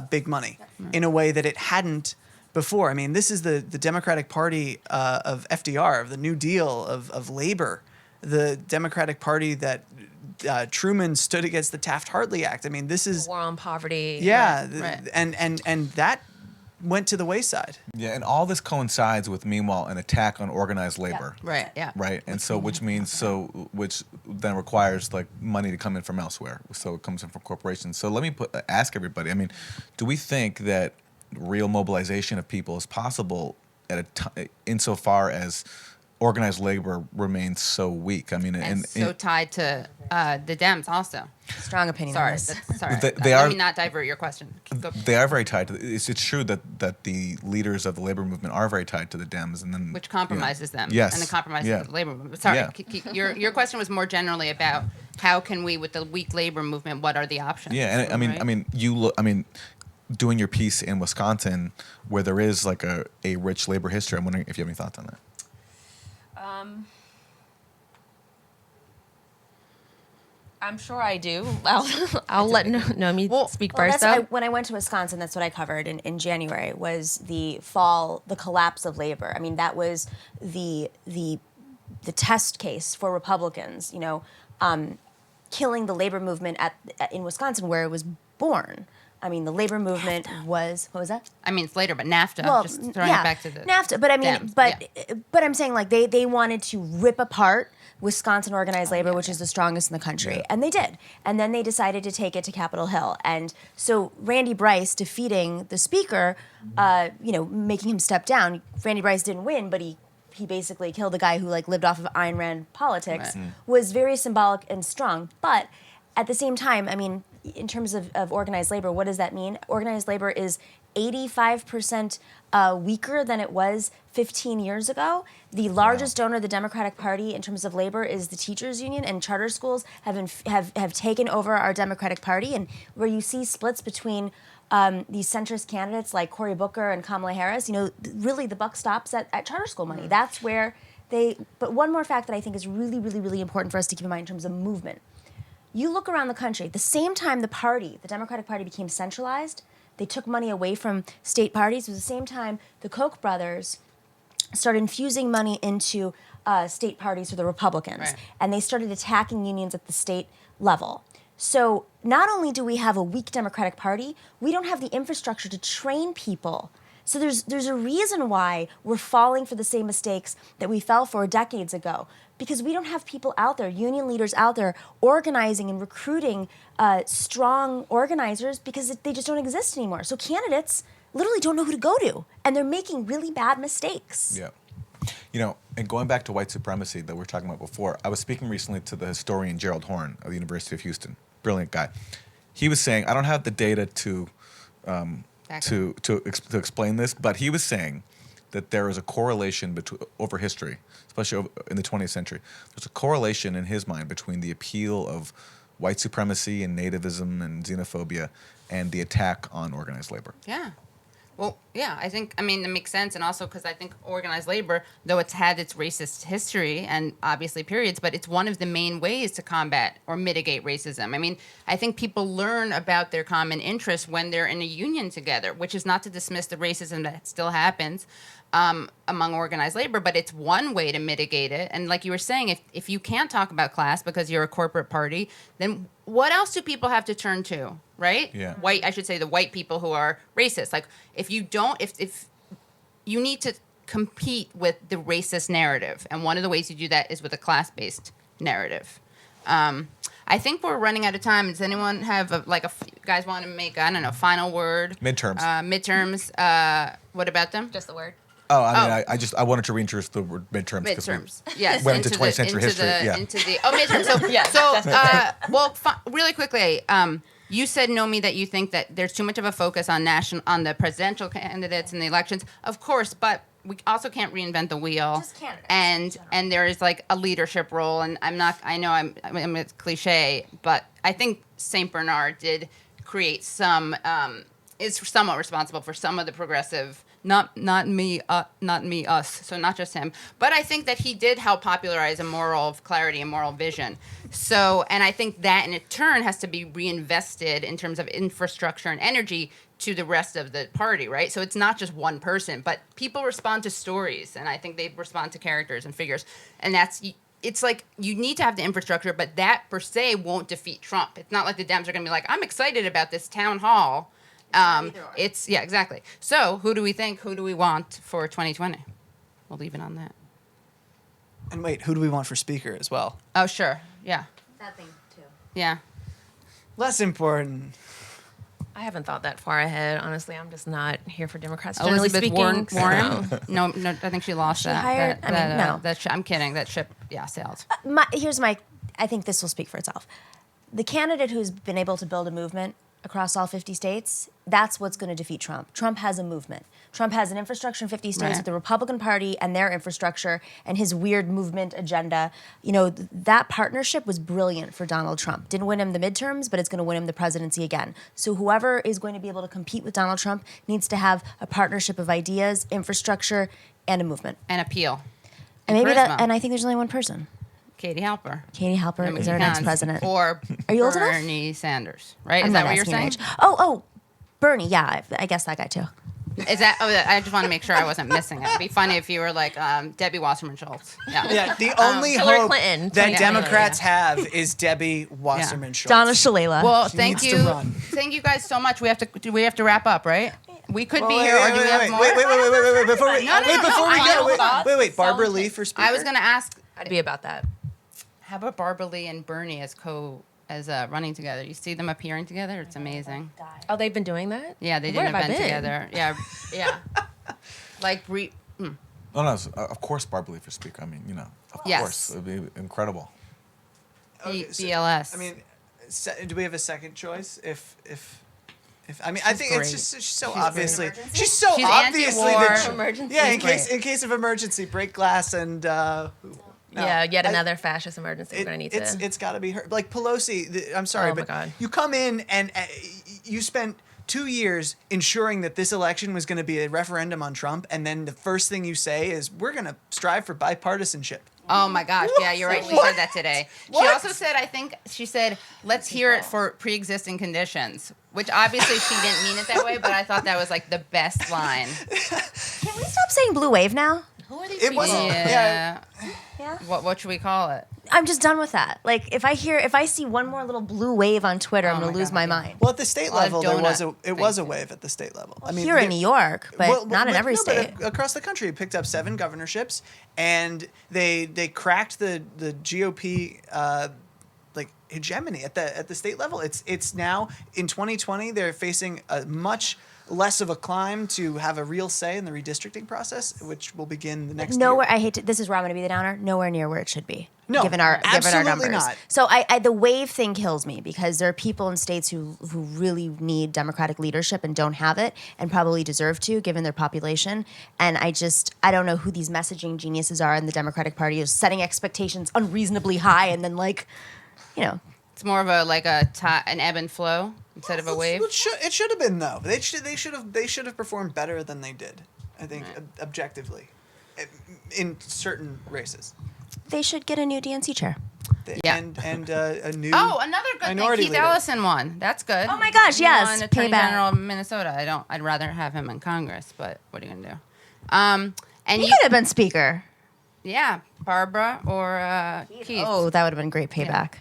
big money in a way that it hadn't before. I mean, this is the Democratic Party of FDR, of the New Deal, of labor, the Democratic Party that Truman stood against the Taft-Hartley Act. I mean, this is War on poverty. yeah, Right. and that went to the wayside. Yeah, and all this coincides with, meanwhile, an attack on organized labor. Right. Yeah. Right, and so which then requires like money to come in from elsewhere. So it comes in from corporations. So let me ask everybody. I mean, do we think that real mobilization of people is possible insofar as organized labor remains so weak? I mean, And so tied to the Dems also. strong opinion on Sorry. this. Sorry. They Let are- me not divert your question. Go. they are very tied to it's true that the leaders of the labor movement are very tied to the Dems, and then Which compromises them. Yes. And then compromises Yeah. the labor movement. Sorry. Yeah. Your question was more generally about how can we, with the weak labor movement, what are the options? Yeah, and right? I mean, doing your piece in Wisconsin, where there is like a rich labor history. I'm wondering if you have any thoughts on that. I'm sure I do. I'll let Nomi speak first. When I went to Wisconsin, that's what I covered in January, was the collapse of labor. I mean, that was the test case for Republicans, killing the labor movement in Wisconsin, where it was born. I mean, the labor movement was, what was that? I mean, it's later, but NAFTA, just throwing it back to the NAFTA. But I mean, Dems, but I'm saying, like, they wanted to rip apart Wisconsin organized labor, which is the strongest in the country, and they did. And then they decided to take it to Capitol Hill, and so Randy Bryce defeating the speaker, making him step down. Randy Bryce didn't win, but he basically killed a guy who lived off of Ayn Rand politics. Right. Was very symbolic and strong, but at the same time, I mean, in terms of organized labor, what does that mean? Organized labor is 85% weaker than it was 15 years ago. The largest donor of the Democratic Party in terms of labor is the teachers union, and charter schools have taken over our Democratic Party, and where you see splits between these centrist candidates like Cory Booker and Kamala Harris, really the buck stops at charter school money. That's where but one more fact that I think is really, really, really important for us to keep in mind in terms of movement. You look around the country, the same time the Democratic Party became centralized, they took money away from state parties. It was the same time the Koch brothers started infusing money into state parties for the Republicans. Right. And they started attacking unions at the state level. So not only do we have a weak Democratic Party, we don't have the infrastructure to train people. So there's a reason why we're falling for the same mistakes that we fell for decades ago, because we don't have people out there, union leaders out there, organizing and recruiting strong organizers, because they just don't exist anymore. So candidates literally don't know who to go to, and they're making really bad mistakes. Yeah. And going back to white supremacy that we were talking about before, I was speaking recently to the historian Gerald Horne of the University of Houston. Brilliant guy. He was saying, I don't have the data to explain this, but he was saying that there is a correlation over history, especially in the 20th century. There's a correlation in his mind between the appeal of white supremacy and nativism and xenophobia and the attack on organized labor. Yeah. Well, yeah, it makes sense. And also because I think organized labor, though it's had its racist history and obviously periods, but it's one of the main ways to combat or mitigate racism. I mean, I think people learn about their common interests when they're in a union together, which is not to dismiss the racism that still happens among organized labor, but it's one way to mitigate it. And like you were saying, if you can't talk about class because you're a corporate party, then what else do people have to turn to, right? Yeah. White, I should say the white people who are racist. Like, if you don't, if you need to compete with the racist narrative, and one of the ways you do that is with a class-based narrative. I think we're running out of time. Does anyone have guys want to make, I don't know, final word? Midterms. Midterms. What about them? Just the word. Oh, I mean, I wanted to reintroduce the word midterms. 'cause we Midterms. Yes. went into 20th century history. Midterms. So, Yes, well, really quickly, you said, Nomi, that you think that there's too much of a focus on the presidential candidates and the elections. Of course, but we also can't reinvent the wheel. Just candidates, And there is like a leadership role, and it's cliche, but I think Saint Bernard did create is somewhat responsible for some of the progressive. Not me, us. So not just him, but I think that he did help popularize a moral clarity and moral vision. So, and I think that in turn has to be reinvested in terms of infrastructure and energy to the rest of the party, right? So it's not just one person, but people respond to stories, and I think they respond to characters and figures, and it's like you need to have the infrastructure, but that per se won't defeat Trump. It's not like the Dems are going to be like, I'm excited about this town hall. Exactly. So who do we think? Who do we want for 2020? We'll leave it on that. And wait, who do we want for speaker as well? Oh, sure. Yeah. That thing too. Yeah. Less important. I haven't thought that far ahead. Honestly, I'm just not here for Democrats. Generally Elizabeth speaking, Warren. so- No, I think she lost that. hired- no. I'm kidding. That ship, sailed. I think this will speak for itself. The candidate who's been able to build a movement across all 50 states, that's what's going to defeat Trump. Trump has a movement. Trump has an infrastructure in 50 states Right. with the Republican Party and their infrastructure and his weird movement agenda. You know, that partnership was brilliant for Donald Trump. Didn't win him the midterms, but it's going to win him the presidency again. So whoever is going to be able to compete with Donald Trump needs to have a partnership of ideas, infrastructure, and a movement. And appeal. And maybe charisma. and I think there's only one person. Katie Halper. Katie Halper Nomiki is our next Konst, president. Or Are you old enough? Bernie Sanders, right? I'm Is that not what you're asking saying? your age. Oh, Bernie. Yeah, I guess that guy too. Is that? Oh, I just want to make sure I wasn't missing it. It'd be funny if you were like Debbie Wasserman Schultz. Yeah. Yeah, the only Hillary hope Clinton, that 2020. Democrats have is Debbie Wasserman Schultz. Donna Shalala. Well, She thank needs to you, run. thank you guys so much. We have to wrap up, right? We could Well, be here, or do we have more? Wait, before we No, no, no, before we I go, know. wait, Barbara Lee for speaker. I was gonna ask, I'd be about that. how about Barbara Lee and Bernie as running together? You see them appearing together? It's amazing. Oh, they've been doing that? Yeah, they did Where an have I event been? together. Yeah. Like Oh no, of course Barbara Lee for speaker. I mean, of Yes. course, it'd be incredible. Okay, so, BLS. I mean, do we have a second choice? If I mean, I think great. it's just she's so She's obviously great. she's so She's obviously anti-war. that Emergency. yeah, She's in case of emergency, break glass and no. Yeah, yet I- another fascist emergency. We're gonna need to. It's got to be her. Like Pelosi, I'm sorry, Oh, my but God. you come in and you spent 2 years ensuring that this election was going to be a referendum on Trump, and then the first thing you say is we're going to strive for bipartisanship. Oh my gosh, yeah, you're right. She What? said that today. What? She also said, she said, let's hear it for pre-existing conditions, which obviously she didn't mean it that way, but I thought that was like the best line. Can we stop saying blue wave now? Who are these It wasn't. Yeah. Yeah. What should we call it? I'm just done with that. Like if I see one more little blue wave on Twitter, I'm Oh gonna my lose God, my yeah. mind. Well, at the state Well, level, there was donut it was a thing, too. wave at the state level. Here in New York, but not in every state. But across the country, it picked up 7 governorships, and they cracked the GOP like hegemony at the state level. It's now in 2020 they're facing a much less of a climb to have a real say in the redistricting process, which will begin the next Nowhere. year. I hate to. This is where I'm going to be the downer. Nowhere near where it should be. No, given our absolutely numbers. not. So I the wave thing kills me because there are people in states who really need Democratic leadership and don't have it and probably deserve to given their population. And I don't know who these messaging geniuses are in the Democratic Party of setting expectations unreasonably high and then It's more of an ebb and flow instead of a wave. It should have been though. They should have performed better than they did. I think objectively, in certain races. they should get a new DNC chair. Yeah. And a new Another good thing. minority Keith leader. Ellison won. That's good. Oh my gosh, He yes, won Attorney payback. General of Minnesota. I'd rather have him in Congress, but what are you gonna do? And He you, could have been speaker. yeah, Barbara or Keith. Oh, that would have been great payback.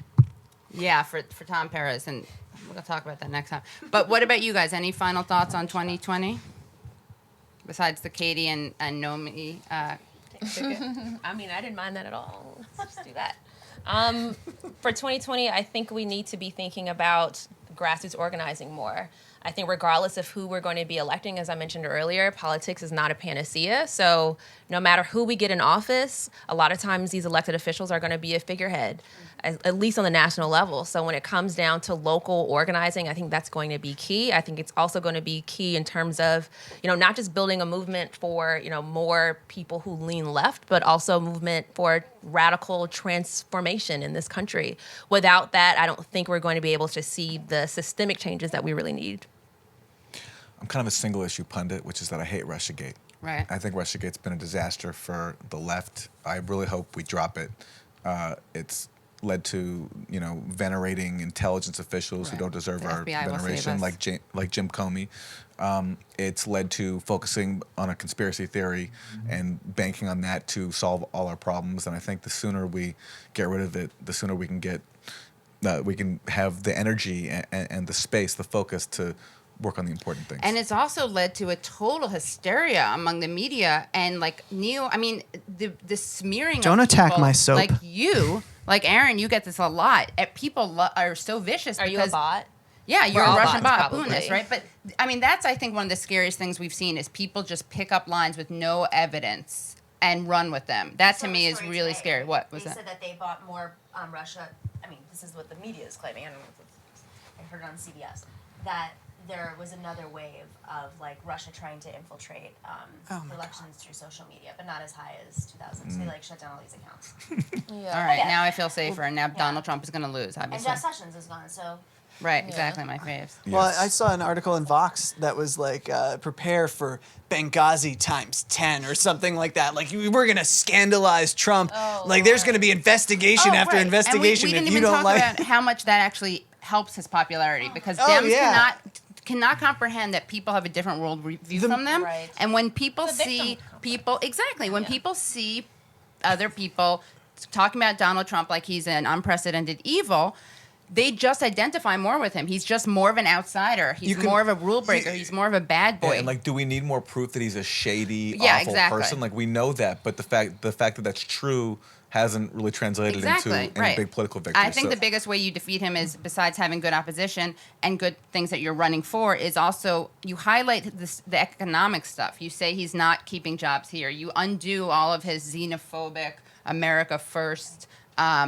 Yeah, for Tom Perez, and we're gonna talk about that next time. But what about you guys? Any final thoughts on 2020? Besides the Katie and Nomi ticket? I mean, I didn't mind that at all. Let's just do that. For 2020, I think we need to be thinking about grassroots organizing more. I think regardless of who we're going to be electing, as I mentioned earlier, politics is not a panacea. So no matter who we get in office, a lot of times these elected officials are going to be a figurehead, at least on the national level. So when it comes down to local organizing, I think that's going to be key. I think it's also going to be key in terms of, not just building a movement for, more people who lean left, but also a movement for radical transformation in this country. Without that, I don't think we're going to be able to see the systemic changes that we really need. I'm kind of a single issue pundit, which is that I hate Russiagate. Right. I think Russiagate's been a disaster for the left. I really hope we drop it. It's led to, venerating intelligence officials who don't deserve The our FBI will save veneration, us. like Jim Comey. It's led to focusing on a conspiracy theory and banking on that to solve all our problems. And I think the sooner we get rid of it, the sooner we can we can have the energy and the space, the focus to work on the important things. And it's also led to a total hysteria among the media and the smearing. Don't of attack people my soap. Like you, like Aaron, you get this a lot. People are so vicious. Are you a bot? Yeah, you're We're a all Russian bots, bot, probably. Bunis, right? But that's I think one of the scariest things we've seen is people just pick up lines with no evidence and run with them. That to me is really scary. What was they that? They said that they bought more Russia. I mean, this is what the media is claiming. I don't know if I heard it on CBS that there was another wave of Russia trying to infiltrate elections through social media, but not as high as 2000. So they shut down all these accounts. All right, Yeah. now I feel safer, and now Donald Trump is going to lose, And obviously. Jeff Sessions is gone. So Right, exactly, my faves. Well, Yes. I saw an article in Vox that was prepare for Benghazi times 10 or something like that. Like, we're going to scandalize Trump. There's going to be investigation after right. investigation And we if didn't you even don't talk like about how much that actually helps his popularity because Oh, Dems yeah. cannot comprehend that people have a different worldview from them. Right. And when people The victim see complex. people, exactly, when people see other people talking about Donald Trump like he's an unprecedented evil, they just identify more with him. He's just more of an outsider. He's more of a rule breaker. He's more of a bad boy. Yeah, and do we need more proof that he's a shady, Yeah, awful exactly. person? We know that, but the fact that that's true hasn't really translated into any big political victory. I think the biggest way you defeat him is, besides having good opposition and good things that you're running for, is also you highlight the economic stuff. You say he's not keeping jobs here. You undo all of his xenophobic, America first,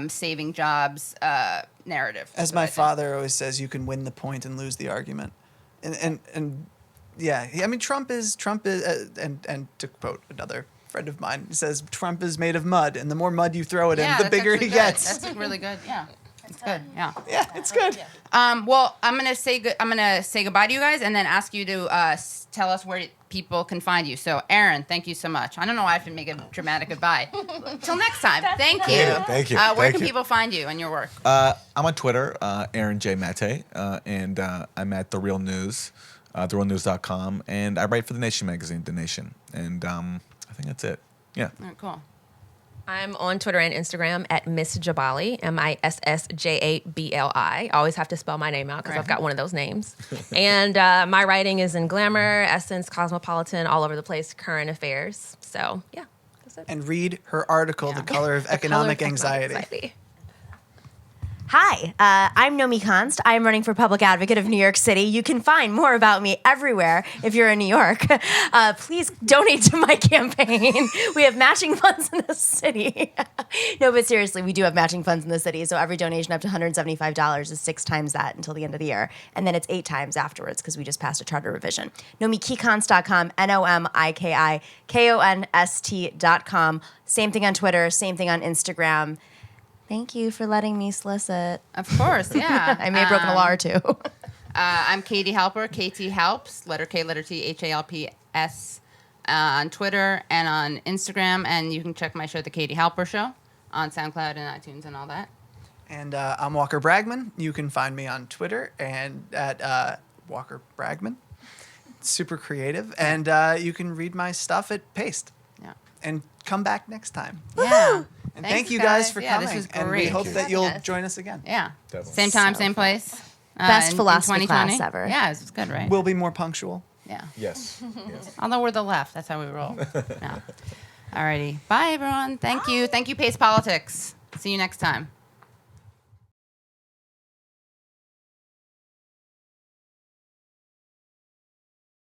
saving jobs narrative. As is what my I think. father always says, you can win the point and lose the argument. And yeah, I mean, Trump is, and to quote another friend of mine, he says, Trump is made of mud, and the more mud you throw at him, the that's bigger actually he good. gets. That's really good. Yeah, it's good. Yeah. Yeah, it's good. Well, I'm gonna say goodbye to you guys, and then ask you to tell us where people can find you. So, Aaron, thank you so much. I don't know why I have to make a dramatic goodbye. Till next time. Thank you. Thank you. Where Thank can you. people find you and your work? I'm on Twitter, Aaron J. Mate, and I'm at The Real News, therealnews.com, and I write for The Nation magazine, The Nation, and I think that's it. Yeah. All right, cool. I'm on Twitter and Instagram at Miss Jabali, MissJabli. I always have to spell my name out because I've got one of those names. And my writing is in Glamour, Essence, Cosmopolitan, all over the place, current affairs. So, yeah, that's it. And read her article, The Color of Economic Anxiety. Hi, I'm Nomiki Konst. I'm running for Public Advocate of New York City. You can find more about me everywhere if you're in New York. Please donate to my campaign. We have matching funds in the city. No, but seriously, we do have matching funds in the city. So every donation up to $175 is 6 times that until the end of the year. And then it's 8 times afterwards because we just passed a charter revision. NomikiKonst.com, NOMIKIKONST.com. Same thing on Twitter, same thing on Instagram. Thank you for letting me solicit. Of course, yeah. I may have broken a law or two. I'm Katie Halper, KT Helps, letter K, letter T, HALPS, on Twitter and on Instagram. And you can check my show, The Katie Halper Show, on SoundCloud and iTunes and all that. And I'm Walker Bragman. You can find me on Twitter and at Walker Bragman. Super creative. And you can read my stuff at Paste. Yeah. And come back next time. Yeah. And Thanks, thank you guys guys. for Yeah, coming. this was And we great. hope Thank that you for you'll having us. join us again. Yeah. Definitely. Same time, So same fun. place. Best in philosophy 2020. class ever. Yeah, it's good, right? We'll be more punctual. yeah. Yes. Yes. Although we're the left, that's how we roll. Yeah. Alrighty. Bye, everyone. Thank you. Thank you, Pace Politics. See you next time.